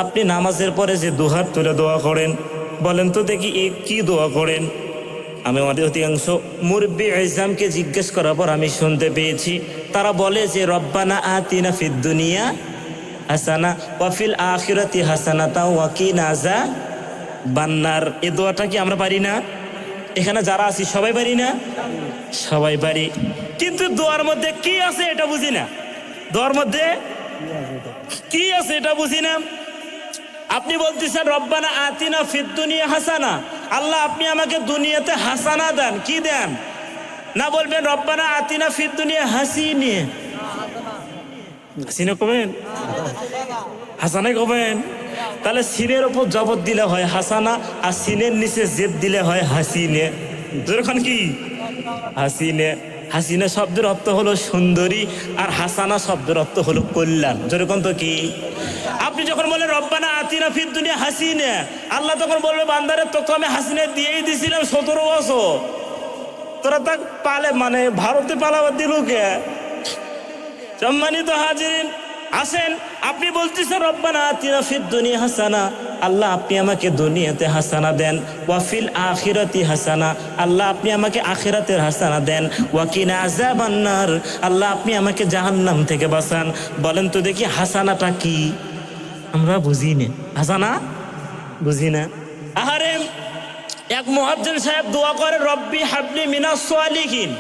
আপনি নামাজের পরে যে দুহাত তুলে দোয়া করেন, বলেন তো দেখি এ কি দোয়া করেন? আমি আমাদের অধিকাংশ মুরব্বী ইসলামকে জিজ্ঞেস করার পর আমি শুনতে পেয়েছি তারা বলে যে রব্বানা আতিনা ফিদ দুনিয়া হাসানা ওয়া ফিল আখিরাতি হাসানাতা ওয়া কিনা আযাবান নার। এই দোয়াটা কি আমরা পারি না? এখানে যারা আছি সবাই পারি না? সবাই পারি, কিন্তু দোয়ার মধ্যে কি আছে এটা বুঝি না। দোয়ার মধ্যে কি আছে এটা বুঝি না। আপনি বলতেছেন রব্বানা আতিনা ফিদ দুনিয়া হাসানা, আল্লাহ আপনি আমাকে দুনিয়াতে হাসানা দেন, কি দেন? না বলবেন রব্বানা আতিনা ফিদ দুনিয়া হাসিনে, হাসিনে কবেন, হাসানাই কবেন। তাহলে সিনের উপর জবর দিলে হয় হাসানা, আর সিনের নিচে জেদ দিলে হয় হাসিনে। যেরকম কি হাসিনে, হাসিনা শব্দের অর্থ হলো সুন্দরী, আর হাসানা শব্দের অর্থ হলো কল্যাণ। যেরকম তো কি আপনি যখন বলেন রব্বানা আতিনা ফিদ দুনিয়া হাসিনা, আল্লাহ তখন বলবে বান্দারে তোকে আমি হাসিনা দিয়েই দিছিলাম 17 বছর, তোরা তা পালে মানে ভারতে পালাবার দিল কে? সম্মানিত হাজিরিন, আসেন আপনি বলতেছেন রব্বানা আতিনা ফিদ দুনিয়া হাসানা, আল্লাহ আপনি আমাকে দুনিয়াতে হাসানা দেন, ওয়া ফিল আখিরাতি হাসানা, আল্লাহ আপনি আমাকে আখিরাতের হাসানা দেন, ওয়া কিনা আযাবান নার, আল্লাহ আপনি আমাকে জাহান্নাম থেকে বাঁচান। বলেন তো দেখি হাসানাটা কি? আমরা বুঝি না, হাসানা বুঝি না। আহারে এক মুয়াজ্জিন সাহেব দোয়া করে রব্বি হাবলি মিনাস সালিহিন,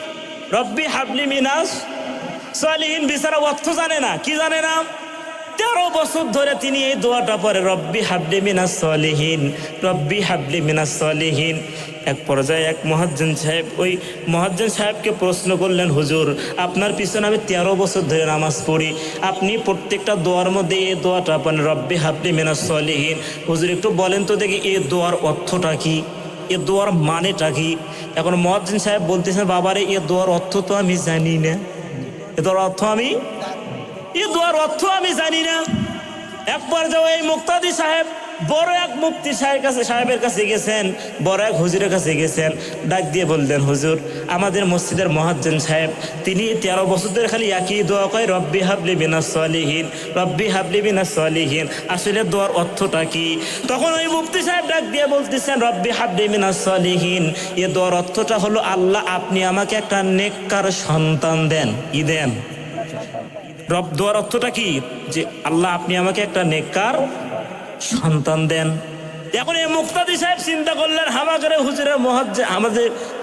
রব্বি হাবলি মিনাস সালিহিন। বিচারা অর্থ জানে না, কি জানে না? 13 বছর ধরে তিনি এই দোয়াটা পড়ে রব্বি হাবলি মিনাস সালিহিন, রব্বি হাবলি মিনাস সালিহিন। এক পর্যায়ে এক মুয়াজ্জিন সাহেব ওই মুয়াজ্জিন সাহেবকে প্রশ্ন করলেন, হুজুর আপনার পিছনে আমি 13 বছর ধরে নামাজ পড়ি, আপনি প্রত্যেকটা দোয়ার মধ্যে এই দোয়াটা পড়েন রব্বি হাবলি মিনাস সালিহিন, হুজুর একটু বলেন তো দেখি এই দোয়ার অর্থটা কি, এ দোয়ার মানেটা কি? এখন মুয়াজ্জিন সাহেব বলতেছেন, বাবারে এ দোয়ার অর্থ তো আমি জানি না, এ দোয়ার অর্থ আমি জানি না। একবার যাও এই মুক্তাদি সাহেব বড় এক মুফতি সাহেবের কাছে গেছেন, বড় এক হুজুরের কাছে গেছেন, ডাক দিয়ে বললেন, হুজুর আমাদের মসজিদের মুয়াজ্জিন সাহেব তিনি 13 বছর ধরে খালি একই দোয়া কয় রব্বি হাবলি মিনাস সালিহিন, রব্বি হাবলি মিনাস সালিহিন, আসলে দোয়ার অর্থটা কি? তখন ওই মুফতি সাহেব ডাক দিয়ে বলতেছেন রব্বি হাবলি মিনাস সালিহিন, এ দোয়ার অর্থটা হলো আল্লাহ আপনি আমাকে একটা নেককার সন্তান দেন। কি দেন? রব দোয়ার অর্থটা কি? যে আল্লাহ আপনি আমাকে একটা নেককার সন্তান দেন। এখন এই মুক্তাদি সাহেব চিন্তা করলেন, হামাগরে হুজুরের মুয়াজ্জিন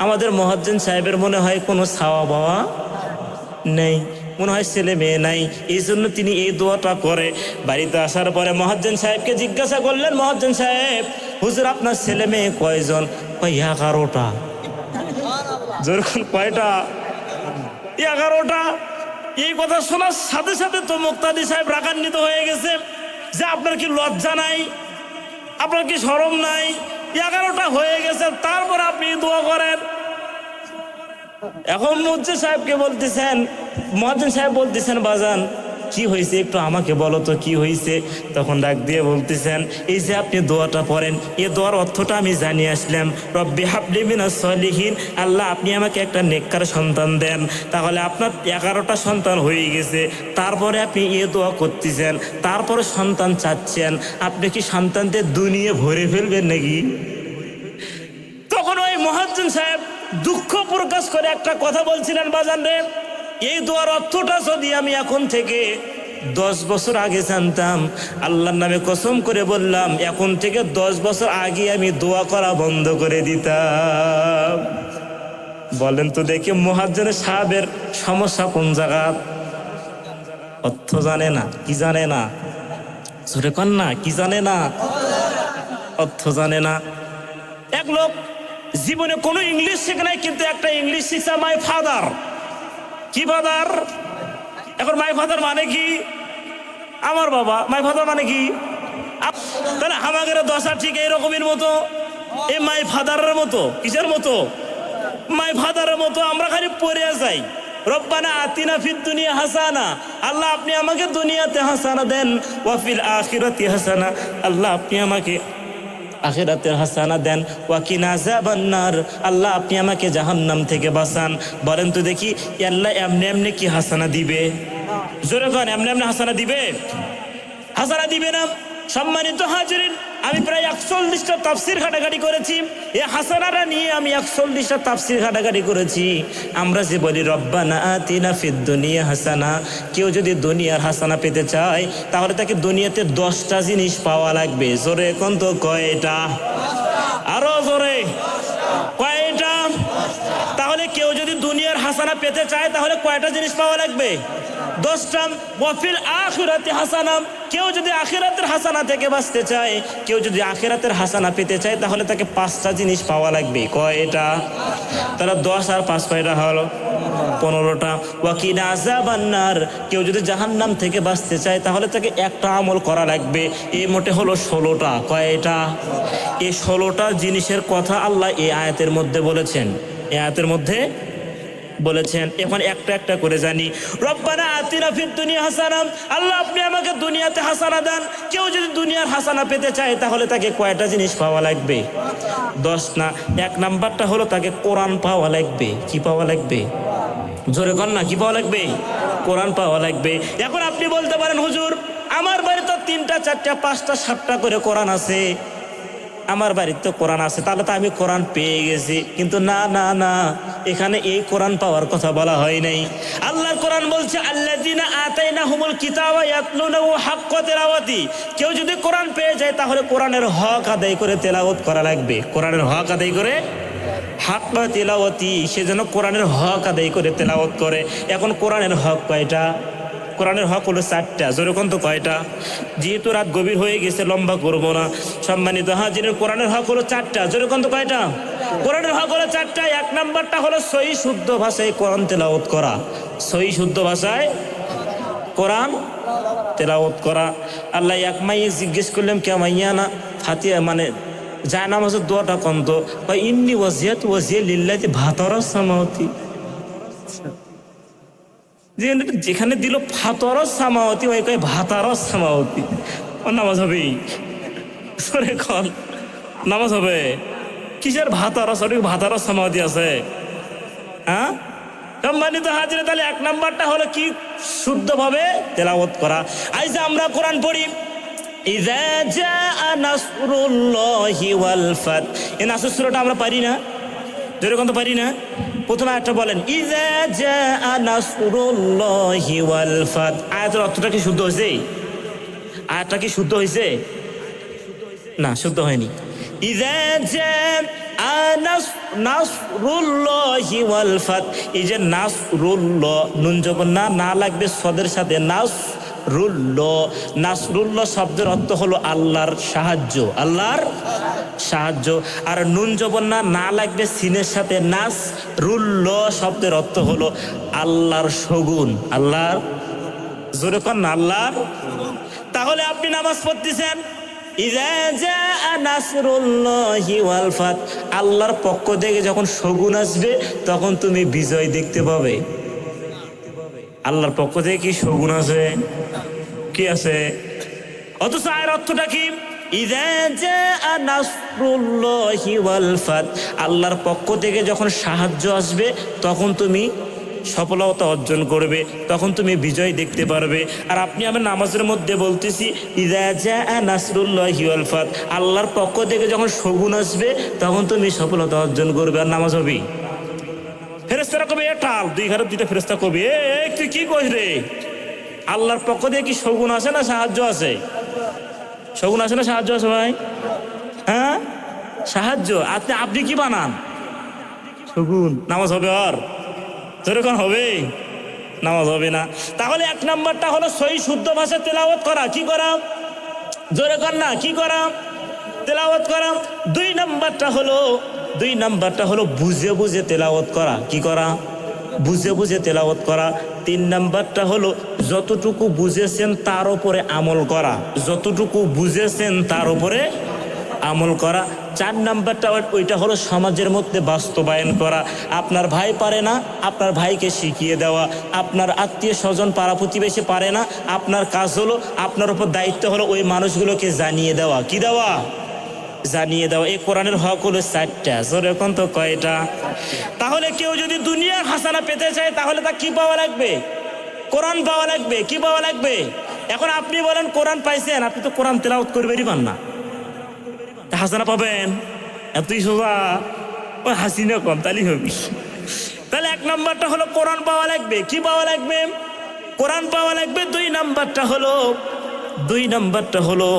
আমাদের মুয়াজ্জিন সাহেবের মনে হয় কোনো ছাওয়া বাওয়া নেই, মনে হয় ছেলে মেয়ে নাই, এই জন্য তিনি এই দোয়াটা করে। বাড়িতে আসার পরে মুয়াজ্জিন সাহেবকে জিজ্ঞাসা করলেন, মুয়াজ্জিন সাহেব হুজুর আপনার ছেলে মেয়ে কয়জন? কয় 11টা। যেরকম কয়টা? 11টা। এই কথা শোনার সাথে সাথে তো মুক্তাদি সাহেব রাগান্বিত হয়ে গেছে যে আপনার কি লজ্জা নাই, আপনার কি শরম নাই? 11টা হয়ে গেছে, তারপর আপনি দোয়া করেন। এখন মুফতি সাহেবকে বলতেছেন, মুয়াজ্জিন সাহেব বলতেছেন, বাজান কি হয়েছে একটু আমাকে বলো তো কি হয়েছে। তখন ডাক দিয়ে বলতেছেন, এই যে আপনি দোয়াটা পড়েন, এই দোয়ার অর্থটা আমি জানিয়ে আসলাম, রব্বি হাবলি মিনাস সলিহিন, আল্লাহ আপনি আমাকে একটা নেককার সন্তান দেন। তাহলে আপনার 11টা সন্তান হয়ে গেছে, তারপরে আপনি এ দোয়া করতেছেন, তারপরে সন্তান চাচ্ছেন, আপনি কি সন্তানদের দুনিয়া ভরে ফেলবেন নাকি? তখন ওই মুয়াজ্জিন সাহেব দুঃখ প্রকাশ করে একটা কথা বলছিলেন, বাজান রে, এই দোয়ার অর্থটা যদি আমি এখন থেকে 10 বছর আগে জানতাম, আল্লাহর নামে কসম করে বললাম, এখন থেকে 10 বছর আগে আমি দোয়া করা বন্ধ করে দিতাম। বলেন তো দেখি মুয়াজ্জিন সাহেবের সমস্যা কোন জায়গা? অর্থ জানে না, কি জানে না, জোরে কন না, কি জানে না, অর্থ জানে না। এক লোক জীবনে কোনো ইংলিশ শেখে নাই, কিন্তু একটা ইংলিশ শিখছে মাই ফাদার। কি ফাদার? এখন মাই ফাদার মানে কি? আমার বাবা। মাই ফাদার মানে কি? তাহলে আমাদের দশা ঠিক এইরকমের মতো, এই মাই ফাদারের মতো। কিসের মতো? মাই ফাদারের মতো আমরা খালি পড়ে যাই, রব্বানা আতিনা ফিদ দুনিয়া হাসানা, আল্লাহ আপনি আমাকে দুনিয়াতে হাসানা দেন, ওয়া ফিল আখিরাতি হাসানা, আল্লাহ আপনি আমাকে আখিরাতের হাসানা দেন, ওয়া কিনা আযাবান্নার, আল্লাহ আপনি আমাকে জাহান্নাম থেকে বাঁচান। বলেন তো দেখি আল্লাহ এমনি এমনি কি হাসানা দিবে? জোরে কোন, এমনি এমনি হাসানা দিবে? হাসানা দিবে না। সম্মানিত হাজিরিন, আমি প্রায় 41টা তাফসীর ঘাটাঘাটি করেছি, এই হাসানাটা নিয়ে আমি 41টা তাফসীর ঘাটাঘাটি করেছি। আমরা যে বলি রব্বানা আতিনা ফিদ দুনিয়া হাসানা, কেউ যদি দুনিয়ার হাসানা পেতে চায় তাহলে তাকে দুনিয়াতে 10টা জিনিস পাওয়া লাগবে। জোরে কোন তো কয়টা? আরো জোরে, কয়টা? তাহলে কেউ যদি দুনিয়ার হাসানা পেতে চায় তাহলে কয়টা জিনিস পাওয়া লাগবে? 10টা। ওয়াফিল আখিরাতি হাসানা, কেউ যদি আখিরাতের হাসানা থেকে বাঁচতে চায়, কেউ যদি আখিরাতের হাসানা পেতে চায় তাহলে তাকে 5টা জিনিস পাওয়া লাগবে। কয়টা? তাহলে 10 আর 5 কয়টা হলো? 15টা। ওয়াকিনা আযাবান্নার, কেউ যদি জাহান্নাম থেকে বাঁচতে চায় তাহলে তাকে একটা আমল করা লাগবে। এই মোটে হলো 16টা। কয়টা? এই 16টা জিনিসের কথা আল্লাহ এই আয়াতের মধ্যে বলেছেন, এই আয়াতের মধ্যে বলেছেন। এখন একটা একটা করে জানি। রব্বানা আতিনা ফিদ দুনিয়া হাসানা, আল্লাহ আপনি আমাকে দুনিয়াতে হাসানা দেন। কেউ যদি দুনিয়ার হাসানা পেতে চায় তাহলে তাকে কয়টা জিনিস পাওয়া লাগবে? 10 না। 1 নাম্বারটা হলো তাকে কোরআন পাওয়া লাগবে। কি পাওয়া লাগবে? জোরে কর না, কি পাওয়া লাগবে? কোরআন পাওয়া লাগবে। এখন আপনি বলতে পারেন, হুজুর আমার বাড়ি তো 3টা 4টা 5টা 7টা করে কোরআন আছে, আমার বাড়িতে তো কোরআন আছে, তাহলে তো আমি কোরআন পেয়ে গেছি। কিন্তু না না না, এখানে এই কোরআন পাওয়ার কথা বলা হয় নাই। আল্লাহর কোরআন বলছে আল্লাযিনা আতাইনাহুমুল কিতাবা ইয়াতলুনাহু হাক্কা তিলাওয়াতি, কেউ যদি কোরআন পেয়ে যায় তাহলে কোরআনের হক আদায় করে তেলাওয়াত করা লাগবে। কোরআনের হক আদায় করে, হাক্কা তিলাওয়াতি, সেজন্য কোরআনের হক আদায় করে তেলাওয়াত করে। এখন কোরআনের হক কয়টা? কোরআনের হক হলো 4টা। যেরকম তো কয়টা? যেহেতু রাত গভীর হয়ে গেছে লম্বা করবো না। সম্মানিত হাজিরের, কোরআনের হক হলো 4টা। যেরকম তো কয়টা? কোরআনের হক হলো 4টা। 1 নাম্বারটা হলো সহি শুদ্ধ ভাষায় কোরআন তেলাওয়াত করা। সহি শুদ্ধ ভাষায় কোরআন তেলাওয়াত করা। আল্লাহ এক মাইয়ে জিজ্ঞেস করলাম কে মাইয়া না ফাতিয়া মানে যায় নামাজের দোয়াটা কন্ত, ইন্নি ওয়াজিয়াত ওয়াজিয়া লিল্লাহি ফাতারাস সামাওয়াতি, যেখানে দিল ফাতারাস সামাওয়াতি ওই কয় ভাতারাস সামাওয়াতি, নামাজ হবে? সরে কল নামাজ হবে? কিসের ভাতারাস? ভাতারাস সামাওয়াতি আছে? হ্যাঁ সম্মানিত হাজিরা, তাহলে 1 নাম্বারটা হলো কি? শুদ্ধভাবে তেলাওয়াত করা। আইজা আমরা কোরআন পড়ি, ইযা জাআ নাসরুল্লাহি ওয়াল ফাত, এই নাসর সূরাটা আমরা পারি না? যেরকম তো পারি না? প্রথমে আয়াতটা বলেন, ইযা জাআ নাসরুল্লাহি ওয়াল ফাত। আয়াতের অর্থটা কি শুদ্ধ হয়েছে? আয়াতটা কি শুদ্ধ হয়েছে? না, শুদ্ধ হয়নি। ইযা জাআ নাসরুল্লাহি ওয়াল ফাত, এই যে নাসরুল্লাহ, নুন যখন না লাগবে সদের সাথে, নাসরুল্লাহ শব্দের অর্থ হলো আল্লাহর সাহায্য, আল্লাহর সাহায্য। আর নুন যখন না লাগবে সিনের সাথে, নাসরুল্লাহ শব্দের অর্থ হলো আল্লাহর শগুন, আল্লাহর, জোরে কর না, আল্লাহর। তাহলে আপনি নামাজ পড়তেছেন, ইযা জাআ নাসরুল্লাহি ওয়াল ফাত, আল্লাহর পক্ষ থেকে যখন শগুন আসবে তখন তুমি বিজয় দেখতে পাবে। আল্লাহর পক্ষ থেকে কি শগুন আছে? কি আছে? অথচ আয়ের অর্থটা কি? ইযা জাআ নাসরুল্লাহি ওয়াল ফাত, আল্লাহর পক্ষ থেকে যখন সাহায্য আসবে তখন তুমি সফলতা অর্জন করবে, তখন তুমি বিজয় দেখতে পারবে। আর আপনি আমার নামাজের মধ্যে বলতেছি ইযা জাআ নাসরুল্লাহি ওয়াল ফাত, আল্লাহর পক্ষ থেকে যখন শগুন আসবে তখন তুমি সফলতা অর্জন করবে, আর নামাজ হবে। ফেরেশতারা কবে টাল, দুই ঘরের দুইটা ফেরেশতা কবে তুই কি কইস রে? আল্লাহর পক্ষ থেকে কি শগুন আছে না সাহায্য আছে? শগুন আছে না সাহায্য আছে ভাই? হ্যাঁ, সাহায্য। আপনি কি বানান? শগুন। নামাজ হবে? আর যেরকম হবে নামাজ হবে না। তাহলে এক নাম্বারটা হলো সহি শুদ্ধ ভাষা তেলাওয়াত করা। কি করা? জোরে কর না, কি করা? তেলাওয়াত করা। দুই নাম্বারটা হলো বুঝে বুঝে তেলাওয়াত করা। কি করা? বুঝে বুঝে তেলাওয়াত করা। তিন নাম্বারটা হলো যতটুকু বুঝেছেন তার উপরে আমল করা, যতটুকু বুঝেছেন তার উপরে আমল করা। চার নাম্বারটা ওইটা হলো সমাজের মধ্যে বাস্তবায়ন করা। আপনার ভাই পারে না, আপনার ভাইকে শিখিয়ে দেওয়া। আপনার আত্মীয় স্বজন পাড়া প্রতিবেশী পারে না, আপনার কাজ হলো, আপনার উপর দায়িত্ব হলো ওই মানুষগুলোকে জানিয়ে দেওয়া। কি দেওয়া? জানিয়ে দেওয়া। এই কোরআনের হক হলো 4টা। এখন তো কয়টা? তাহলে কেউ যদি দুনিয়ার হাসানা পেতে চায় তাহলে তা কি পাওয়া লাগবে? কোরআন পাওয়া লাগবে। কি পাওয়া লাগবে? এখন আপনি বলেন কোরআন পাইছেন, আপনি তো কোরআন তেলাওয়াত করবেনই পান না, হাসানা পাবেন? এতই সোজা? ওই হাসিনা কম তালি হবি। তাহলে এক নাম্বারটা হলো কোরআন পাওয়া লাগবে। কি পাওয়া লাগবে? কোরআন পাওয়া লাগবে। দুই নাম্বারটা হলো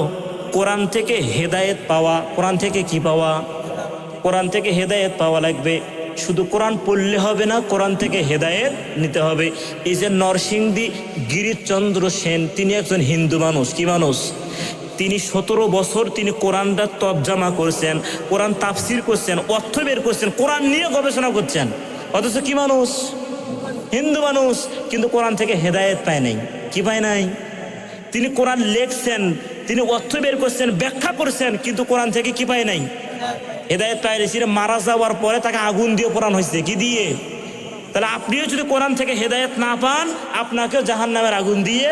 কোরআন থেকে হেদায়েত পাওয়া। কোরআন থেকে কি পাওয়া? কোরআন থেকে হেদায়েত পাওয়া লাগবে। শুধু কোরআন পড়লে হবে না, কোরআন থেকে হেদায়েত নিতে হবে। এই যে নরসিংদী গিরিশচন্দ্র সেন, তিনি একজন হিন্দু মানুষ। কি মানুষ? তিনি 17 বছর তিনি কোরআনটা তর্জমা করছেন, কোরআন তাফসির করছেন, অর্থ বের করছেন, কোরআন নিয়ে গবেষণা করছেন। অথচ কি মানুষ? হিন্দু মানুষ, কিন্তু কোরআন থেকে হেদায়েত পায় নাই। কি পায় নাই? তিনি কোরআন লেখছেন, তিনি অর্থ বের করছেন, ব্যাখ্যা করছেন, কিন্তু কোরআন থেকে কি পায় নাই? হেদায়েত পায় নাই। মারা যাওয়ার পরে তাকে আগুন দিয়ে পোড়ানো হয়েছে। কি দিয়ে? তাহলে আপনিও যদি কোরআন থেকে হেদায়েত না পান, আপনাকেও জাহান্নামের আগুন দিয়ে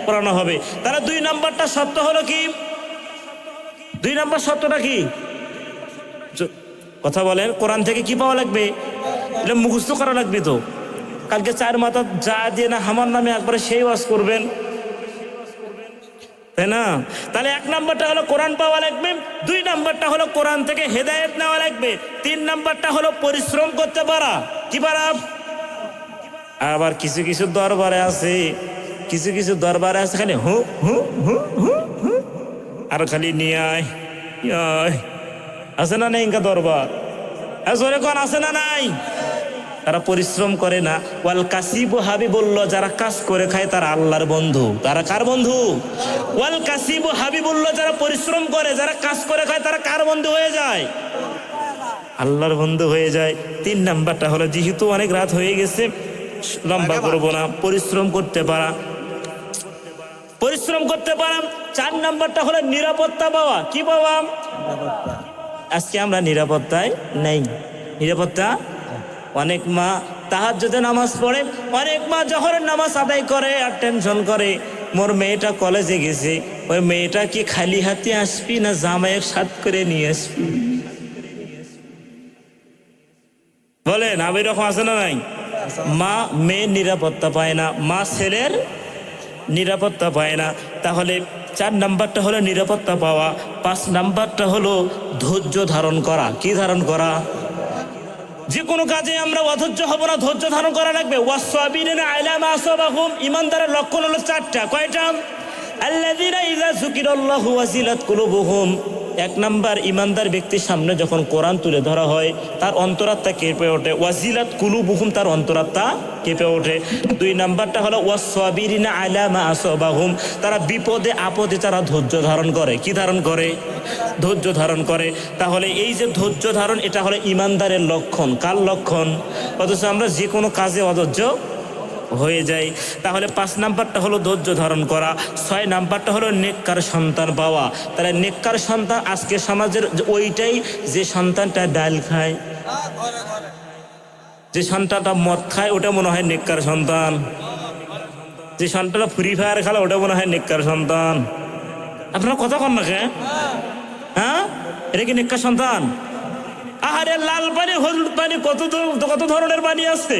পোড়ানো হবে। তাহলে দুই নাম্বারটা সত্য হলো কি? দুই নাম্বার সত্যটা কি? কথা বলেন। কোরআন থেকে কি পাওয়া লাগবে? এটা মুখস্থ করা লাগবে। তো কালকে 4 মাথা যা দিয়ে না আমার নামে একবারে সেই ওয়াজ করবেন, তাই না? তাহলে এক নাম্বারটা হলো কোরআন পাওয়া লাগবে। দুই নাম্বারটা হলো কোরআন থেকে হেদায়েত নেওয়া লাগবে। তিন নাম্বারটা হলো পরিশ্রম করতে পারা। কি পারা? আবার কিছু কিছু দরবারে আছে খালি হু হু হু হু হু, আর খালি নিয়ে আয় আছে না নেই? ইনকা দরবার আছে না নাই? তারা পরিশ্রম করে না। ওয়াল কাসিবু হাবিবুল্লাহ, যারা কাজ করে খায় তারা আল্লাহর বন্ধু। তারা কার বন্ধু? ওয়াল কাসিবু হাবিবুল্লাহ, যারা পরিশ্রম করে, যারা কাজ করে খায় তারা কার বন্ধু হয়ে যায়? আল্লাহর বন্ধু হয়ে যায়। তিন নাম্বারটা হলো, যেহেতু অনেক রাত হয়ে গেছে লম্বা করবো না, পরিশ্রম করতে পারা। চার নাম্বারটা হলো নিরাপত্তা পাওয়া। কি পাওয়া? আজকে আমরা নিরাপত্তায় নেই। নিরাপত্তা, অনেক মা তাহাজ্জুদে নামাজ পড়ে, অনেক মা জোহরের নামাজ আদায় করে আর টেনশন করে মোর মেয়েটা কলেজে গেছে, ওই মেয়েটা কি খালি হাতে আসবি না জামাইয়ের সাথ করে নিয়ে আসবি? বলেন, আবার এরকম আছে না নাই? মা মেয়ের নিরাপত্তা পায় না, মা ছেলের নিরাপত্তা পায় না। তাহলে 4 নাম্বারটা হলো নিরাপত্তা পাওয়া। 5 নাম্বারটা হলো ধৈর্য ধারণ করা। কি ধারণ করা? যে কোনো কাজে আমরা অধৈর্য হব না, ধৈর্য ধারণ করা লাগবে। ওয়াসসাবিরিনা আলা মা আসাবাহুম, ইমানদারের লক্ষণ হলো 4টা। কয়টা? আল্লাযীনা ইযা যুকিরাল্লাহু ওয়াজিলাত কুলুবুহুম। 1 নাম্বার, ইমানদার ব্যক্তির সামনে যখন কোরআন তুলে ধরা হয় তার অন্তরাত্মা কেঁপে ওঠে। ওয়াজিলাত কুলুবুহুম, তার অন্তরাত্মা কেঁপে ওঠে। 2 নাম্বারটা হলো ওয়াসসাবিরিনা আলা মা আসাবাহুম, তারা বিপদে আপদে তারা ধৈর্য ধারণ করে। কি ধারণ করে? ধৈর্য ধারণ করে। তাহলে এই যে ধৈর্য ধারণ, এটা হলো ইমানদারের লক্ষণ। কার লক্ষণ? অথচ আমরা যে কোনো কাজে অধৈর্য হয়ে যায়। তাহলে 5 নাম্বারটা হলো ধৈর্য ধারণ করা। 6 নাম্বারটা হলো নেককার সন্তান পাওয়া। তাহলে নেককার সন্তান আজকে সমাজের ওইটাই, যে সন্তানটা ডাল খায়, যে সন্তানটা মদ খায়, ওটা মনে হয় নেককার সন্তান। যে সন্তানটা ফ্রি ফায়ার খেলা ওটা মনে হয় নেককার সন্তান। আপনারা কথা কন না কে? হ্যাঁ, এটা কি নেককার সন্তান? আহারে লাল পানি হলুদ পানি কত কত ধরনের পানি আছে,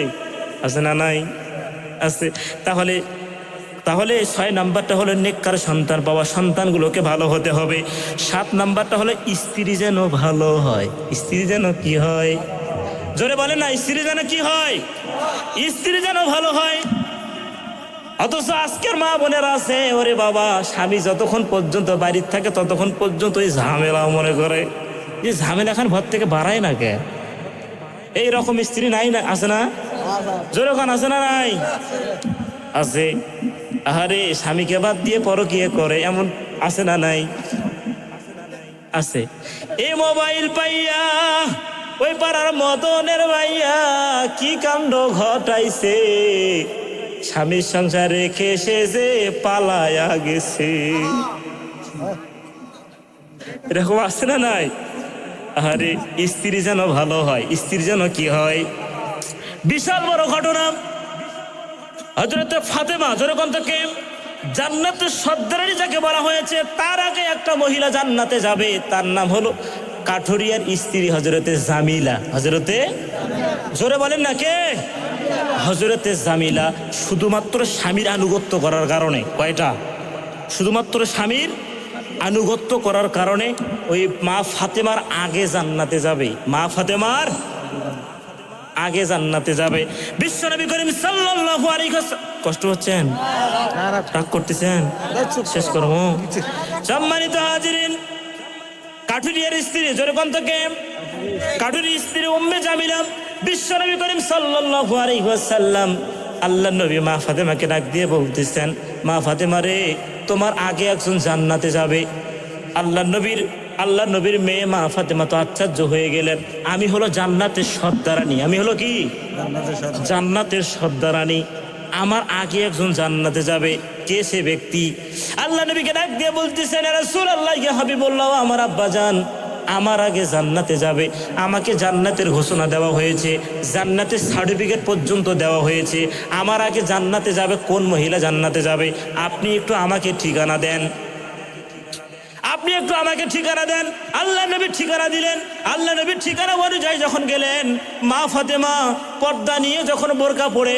আছে না নাই? আছে। তাহলে তাহলে 6 নাম্বারটা হলো নেককার সন্তান পাওয়া, সন্তানগুলোকে ভালো হতে হবে। 7 নাম্বারটা হলো স্ত্রী যেন ভালো হয়। স্ত্রী যেন কি হয়? জোরে বলেন না, স্ত্রী যেন কি হয়? স্ত্রী যেন ভালো হয়। অথচ আজকের মা বোনেরা আছে, ওরে বাবা স্বামী যতক্ষণ পর্যন্ত বাড়ির থাকে ততক্ষণ পর্যন্ত ওই ঝামেলা মনে করে যে ঝামেলা এখন ঘর থেকে বাড়ায় না কে? এইরকম স্ত্রী নাই না? আছে না? জোরে কান আছে না নাই? আছে। আহারে স্বামীকে বাদ দিয়ে পরকিয়া করে, এমন আছে না নাই? আছে। এই মোবাইল পাইয়া ওই পাড়ার মদনের ভাইয়া কি কাণ্ড ঘটাইছে, স্বামীর সংসার রেখে সে যে পালায়া গেছে। এরকম আছে না নাই? আরে স্ত্রী যেন ভালো হয়, স্ত্রী যেন কি হয়? বিশাল বড় ঘটনা। হযরতে ফাতেমা যেরকম থেকে জান্নাতের সর্দারানি যাকে বলা হয়েছে, তার আগে একটা মহিলা জান্নাতে যাবে, তার নাম হলো কাঠুরিয়ার স্ত্রী হযরতে জামিলা। হযরতে, জোরে বলেন না কে? হযরতে জামিলা শুধুমাত্র স্বামীর আনুগত্য করার কারণে, কয়টা? শুধুমাত্র স্বামীর আনুগত্য করার কারণে ওই মা ফাতেমার আগে জান্নাতে যাবে। মা ফাতেমার আগে জান্নাতে যাবে। বিশ্বনবী করিম সাল্লাল্লাহু আলাইহি ওয়াসাল্লাম, কষ্ট হচ্ছেন? রাগ করতেছেন? শেষ করবো। সম্মানিত হাজিরিন, কাঠুরিয়ার স্ত্রী যেরকম থেকে কাঠুরির স্ত্রী উম্মে জামিলা, বিশ্বনবী করিম সাল্লাল্লাহু আলাইহি ওয়াসাল্লাম আল্লাহর নবী মা ফাতেমাকে ডাক দিয়ে বলতেছেন, মা ফাতেমা রে, তোমার আগে একজন জান্নাতে যাবে। আল্লাহর নবীর মেয়ে মা ফাতেমা তো আশ্চর্য হয়ে গেলেন, আমি হলো জান্নাতের সর্দারানী, আমি হলো কি জান্নাতের সর্দারানী, আমার আগে একজন জান্নাতে যাবে, কে সে ব্যক্তি? আল্লাহ নবীকে ডাক দিয়ে বলতেছেন, ইয়া রাসূলুল্লাহ, ইয়া হাবিবাল্লাহ, আমার আব্বাজান আমার আগে জান্নাতে যাবে। আমাকে জান্নাতের ঘোষণা দেওয়া হয়েছে, জান্নাতের সার্টিফিকেট পর্যন্ত দেওয়া হয়েছে। আমার আগে জান্নাতে যাবে কোন মহিলা জান্নাতে যাবে, আপনি একটু আমাকে ঠিকানা দেন, আপনি একটু আমাকে ঠিকানা দেন। আল্লাহ নবী ঠিকানা দিলেন। আল্লাহ নবীর ঠিকানা অনুযায়ী যখন গেলেন, মা ফাতেমা পর্দা নিয়ে যখন বোরকা পরে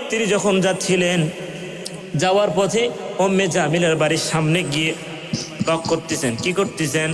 তিনি যখন যাচ্ছিলেন, যাওয়ার পথে উম্মে জামিলার বাড়ির সামনে গিয়ে লক করতেছেন। কি করতেছেন?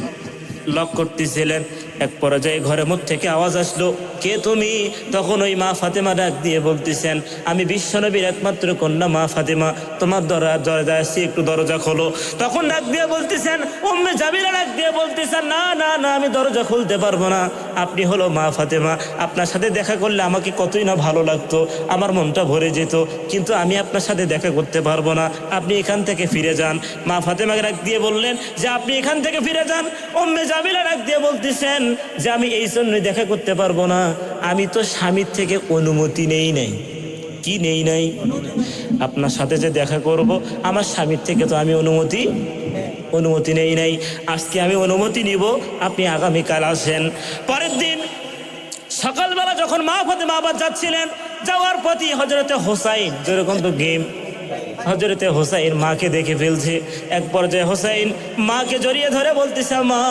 লক করতেছিলেন। এক পর্যায়ে ঘরের মধ্যে থেকে আওয়াজ আসলো, কে তুমি? তখন ওই মা ফাতেমা ডাক দিয়ে বলতেছেন, আমি বিশ্বনবীর একমাত্র কন্যা মা ফাতেমা, তোমার দরজা আসছি, একটু দরজা খোলো। তখন ডাক দিয়ে বলতেছেন, উম্মে জামিলা ডাক দিয়ে বলতেছেন, না না না, আমি দরজা খুলতে পারবো না, আপনি হলো মা ফাতেমা, আপনার সাথে দেখা করলে আমাকে কতই না ভালো লাগতো, আমার মনটা ভরে যেত, কিন্তু আমি আপনার সাথে দেখা করতে পারবো না, আপনি এখান থেকে ফিরে যান। মা ফাতেমাকে ডাক দিয়ে বললেন যে আপনি এখান থেকে ফিরে যান। উম্মে জামিলা ডাক দিয়ে বলতেছেন যে আমি এই জন্যই দেখা করতে পারবো না, আমি তো স্বামীর থেকে অনুমতি নেই নাই। কি নেই নাই? আপনার সাথে যে দেখা করব, আমার স্বামীর থেকে তো আমি অনুমতি নেই নাই। আজকে আমি অনুমতি নিব, আপনি আগামীকাল আসেন। পরের দিন সকালবেলা যখন মা ফাতেমা আবার যাচ্ছিলেন, যাওয়ার পথে হযরতে হোসাইন, যেরকম তো গেম, হযরতে হোসাইন মাকে দেখে ফেলছে। এক পর্যায়ে হোসাইন মাকে জড়িয়ে ধরে বলতেছে, মা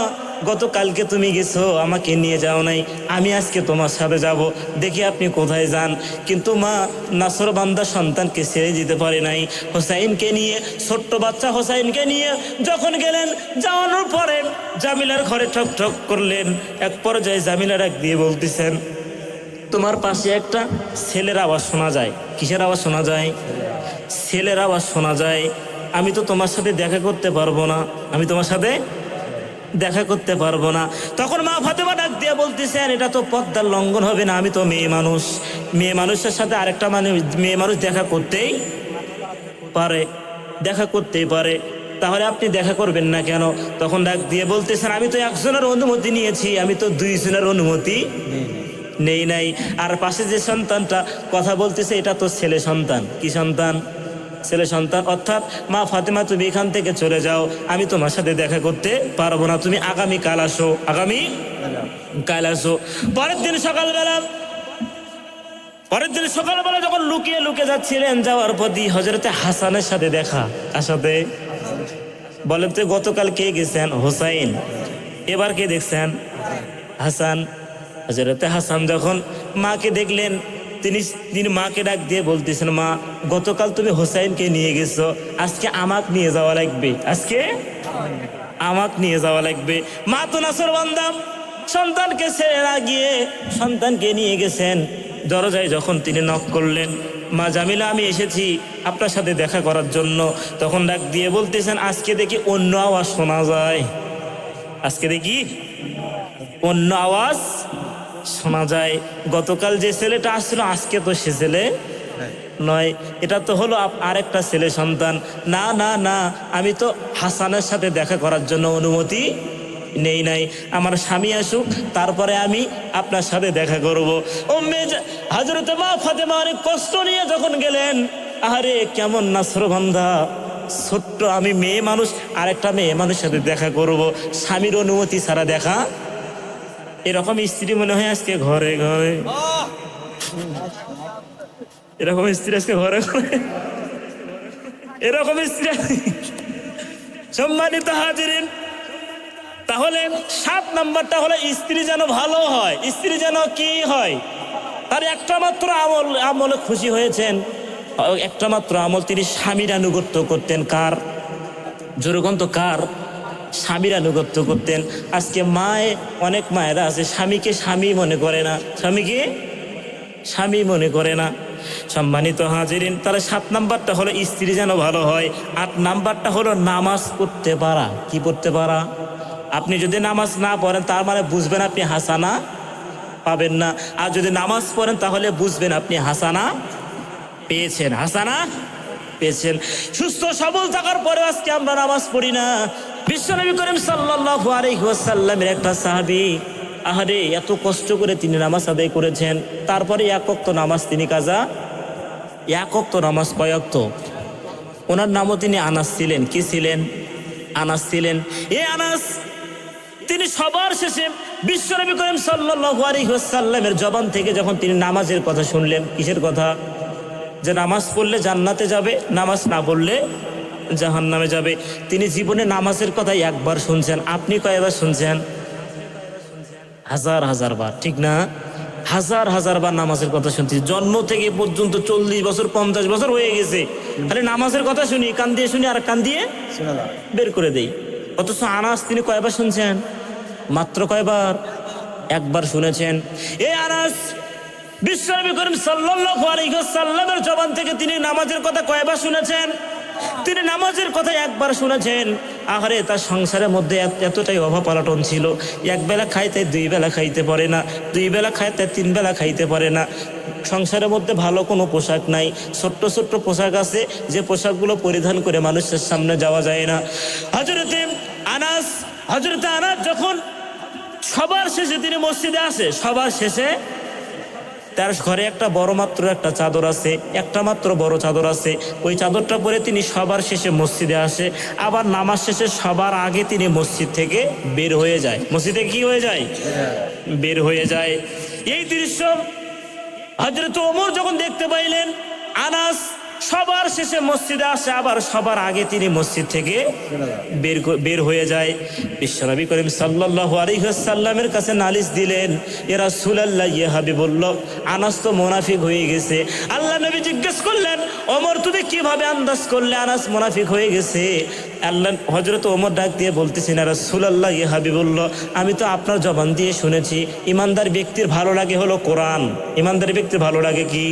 গতকালকে তুমি গেছো, আমাকে নিয়ে যাও নাই, আমি আজকে তোমার সাথে যাব, দেখি আপনি কোথায় যান। কিন্তু মা নাসরবান্দা সন্তানকে ছেড়ে দিতে পারে নাই। হোসাইনকে নিয়ে, ছোট্ট বাচ্চা হোসাইনকে নিয়ে যখন গেলেন, যাওয়ানোর পরে জামিলার ঘরে ঠক ঠক করলেন। এক পর্যায়ে জামিলা ডাক দিয়ে বলতেছেন, তোমার পাশে একটা ছেলের আওয়াজ শোনা যায়। কিসের আওয়াজ শোনা যায়? ছেলের আওয়াজ শোনা যায়। আমি তো তোমার সাথে দেখা করতে পারবো না, আমি তোমার সাথে দেখা করতে পারবো না। তখন মা ফাতেমা ডাক দিয়ে বলতেছেন, এটা তো পর্দার লঙ্ঘন হবে না, আমি তো মেয়ে মানুষ, মেয়ে মানুষের সাথে আরেকটা মেয়ে মানুষ দেখা করতেই পারে, দেখা করতেই পারে, তাহলে আপনি দেখা করবেন না কেন? তখন ডাক দিয়ে বলতেছেন, আমি তো একজনের অনুমতি নিয়েছি, আমি তো 2 জনের অনুমতি নেই নাই। আর পাশে যে সন্তানটা কথা বলতেছে, এটা তো ছেলে সন্তান। কি সন্তান? ছেলে সন্তান। অর্থাৎ মা ফাতেমা, তুমি এখান থেকে চলে যাও, আমি তোমার সাথে দেখা করতে পারবো না, তুমি আগামীকাল আসো, আগামীকাল আসো। পরের দিন সকালবেলা পরের দিন সকালবেলা যখন লুকিয়ে লুকিয়ে যাচ্ছিলেন, যাওয়ার পথে হযরতে হাসানের সাথে দেখা। কার সাথে বলেন তো? গতকাল কে গেছেন? হোসাইন। এবার কে দেখছেন? হাসান। হযরতে হাসান যখন মাকে দেখলেন, তিনি মাকে ডাক দিয়ে বলতেছেন, মা গতকাল তুমি হোসাইনকে নিয়ে গেছো, আজকে আমাকে নিয়ে যাওয়া লাগবে, আজকে আমাকে নিয়ে যাওয়া লাগবে। মা তো নাছরবান্দা, সন্তানকে ছেড়ে না গিয়ে সন্তানকে নিয়ে গেছেন। দরজায় যখন তিনি নক করলেন, মা জামিলা আমি এসেছি আপনার সাথে দেখা করার জন্য, তখন ডাক দিয়ে বলতেছেন, আজকে দেখি অন্য আওয়াজ শোনা যায়, আজকে দেখি অন্য আওয়াজ শোনা যায়। গতকাল যে ছেলেটা আসছিল আজকে তো সে ছেলে নয়, এটা তো হলো আরেকটা ছেলে সন্তান। না না না, আমি তো হাসানের সাথে দেখা করার জন্য অনুমতি নেই নাই, আমার স্বামী আসুক তারপরে আমি আপনার সাথে দেখা করব। হযরতে মা ফাতেমা অনেক কষ্ট নিয়ে যখন গেলেন, আরে কেমন নাছরবান্দা, ছোট্ট আমি মেয়ে মানুষ, আরেকটা মেয়ে মানুষের সাথে দেখা করব, স্বামীর অনুমতি ছাড়া দেখা। এরকম স্ত্রী মনে হয় আজকে ঘরে ঘরে, এরকম স্ত্রী আজকে ঘরে ঘরে, এরকম স্ত্রী। সম্মানিত হাজিরিন, তাহলে 7 নাম্বারটা হলো স্ত্রী যেন ভালো হয়। স্ত্রী যেন কি হয়? তার একটা মাত্র আমলে খুশি হয়েছেন, একটা মাত্র আমল, তিনি স্বামীর আনুগত্য করতেন। কার? যেরকম তো কার? স্বামীর আনুগত্য করতেন। আজকে অনেক মায়েরা আছে স্বামীকে স্বামী মনে করে না, স্বামীকে স্বামী মনে করে না। সম্মানিত হাজিরিন, তাহলে 7 নাম্বারটা হলো স্ত্রী যেন ভালো হয়। 8 নাম্বারটা হলো নামাজ পড়তে পারা। কি পড়তে পারা? আপনি যদি নামাজ না পড়েন তার মানে বুঝবেন আপনি হাসানা পাবেন না, আর যদি নামাজ পড়েন তাহলে বুঝবেন আপনি হাসানা পেয়েছেন, হাসানা পেয়েছেন। সুস্থ সবল থাকার পরে আজকে আমরা নামাজ পড়ি না। বিশ্বনবী করিম সাল্লাল্লাহু আলাইহি ওয়াসাল্লামের একটা সাহাবী, আহারে এত কষ্ট করে তিনি নামাজ আদায় করেছেন, তারপরে এক ওয়াক্ত নামাজ তিনি কাজা। এক ওয়াক্ত নামাজ কয় ওয়াক্ত? ওনার নামও তিনি আনাস ছিলেন। কি ছিলেন? আনাস ছিলেন। এ আনাস তিনি সবার শেষে বিশ্বনবী করিম সাল্লাল্লাহু আলাইহি ওয়াসাল্লামের জবান থেকে যখন তিনি নামাজের কথা শুনলেন, কিসের কথা? যে নামাজ পড়লে জান্নাতে যাবে, নামাজ না পড়লে জাহান্নামে যাবে। তিনি জীবনে নামাজের কথা একবার শুনছেন। আপনি কয়বার শুনছেন? হাজার হাজার বার, ঠিক না? হাজার হাজার বার নামাজের কথা শুনছি। জন্ম থেকে পর্যন্ত 40 বছর 50 বছর হয়ে গেছে, খালি নামাজের কথা শুনি, কান দিয়ে শুনি আর কান দিয়ে বের করে দেই। অথচ আনাস তিনি কয়বার শুনছেন? মাত্র কয়বার? একবার শুনেছেন। এই আনাস বিশ্বনবী করিম সাল্লাল্লাহু আলাইহি ওয়াসাল্লামের জবান থেকে তিনি নামাজের কথা কয়বার শুনেছেন? তিনি নামাজের কথা একবার শুনেছেন। আহারে তার সংসারের মধ্যে এতটাই অভাব অনটন ছিল, এক বেলা খাইতে 2 বেলা খাইতে পারে না, 2 বেলা খাইতে 3 বেলা খাইতে পারে না। সংসারের মধ্যে ভালো কোনো পোশাক নাই, ছোট্ট ছোট্ট পোশাক আছে যে পোশাকগুলো পরিধান করে মানুষের সামনে যাওয়া যায় না। হযরতে আনাস যখন সবার শেষে তিনি মসজিদে আসে, সবার শেষে তার ঘরে একটা বড় মাত্র একটা চাদর আছে, একটা মাত্র বড় চাদর আছে। ওই চাদরটা পরে তিনি সবার শেষে মসজিদে আসে, আবার নামাজ শেষে সবার আগে তিনি মসজিদ থেকে বের হয়ে যায়। মসজিদে কি হয়ে যায়? বের হয়ে যায়। এই দৃশ্য হযরত ওমর যখন দেখতে পাইলেন, আনাস সবার শেষে মসজিদে আসে, আবার সবার আগে তিনি মসজিদ থেকে বের হয়ে যায়। বিশ্বনবী করিম সাল্লাল্লাহু আলাইহি ওয়াসাল্লামের কাছে নালিশ দিলেন, ইয়া রাসূলুল্লাহ, ইয়া হাবিবুল্লাহ, আনাস তো মুনাফিক হয়ে গেছে। আল্লাহ নবী জিজ্ঞেস করলেন, ওমর তুমি কিভাবে আন্দাজ করলে আনাস মুনাফিক হয়ে গেছে? আল্লাহ হযরত ওমর ডাক দিয়ে বলতেছেন, ইয়া রাসূলুল্লাহ, ইয়া হাবিবুল্লাহ, আমি তো আপনার জবান দিয়ে শুনেছি ইমানদার ব্যক্তির ভালো লাগে হলো কোরআন। ইমানদার ব্যক্তির ভালো লাগে কি?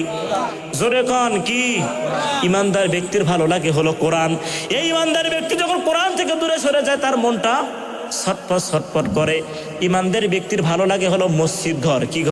জোরে কান কি? ইমানদার ব্যক্তির ভালো লাগে হলো কোরআন। এই ইমানদার ব্যক্তি যখন কোরআন থেকে দূরে সরে যায় তার মনটা ছটফট ছটফট করে। ইমানদার ব্যক্তির ভালো লাগে হলো মসজিদ ঘর। কি?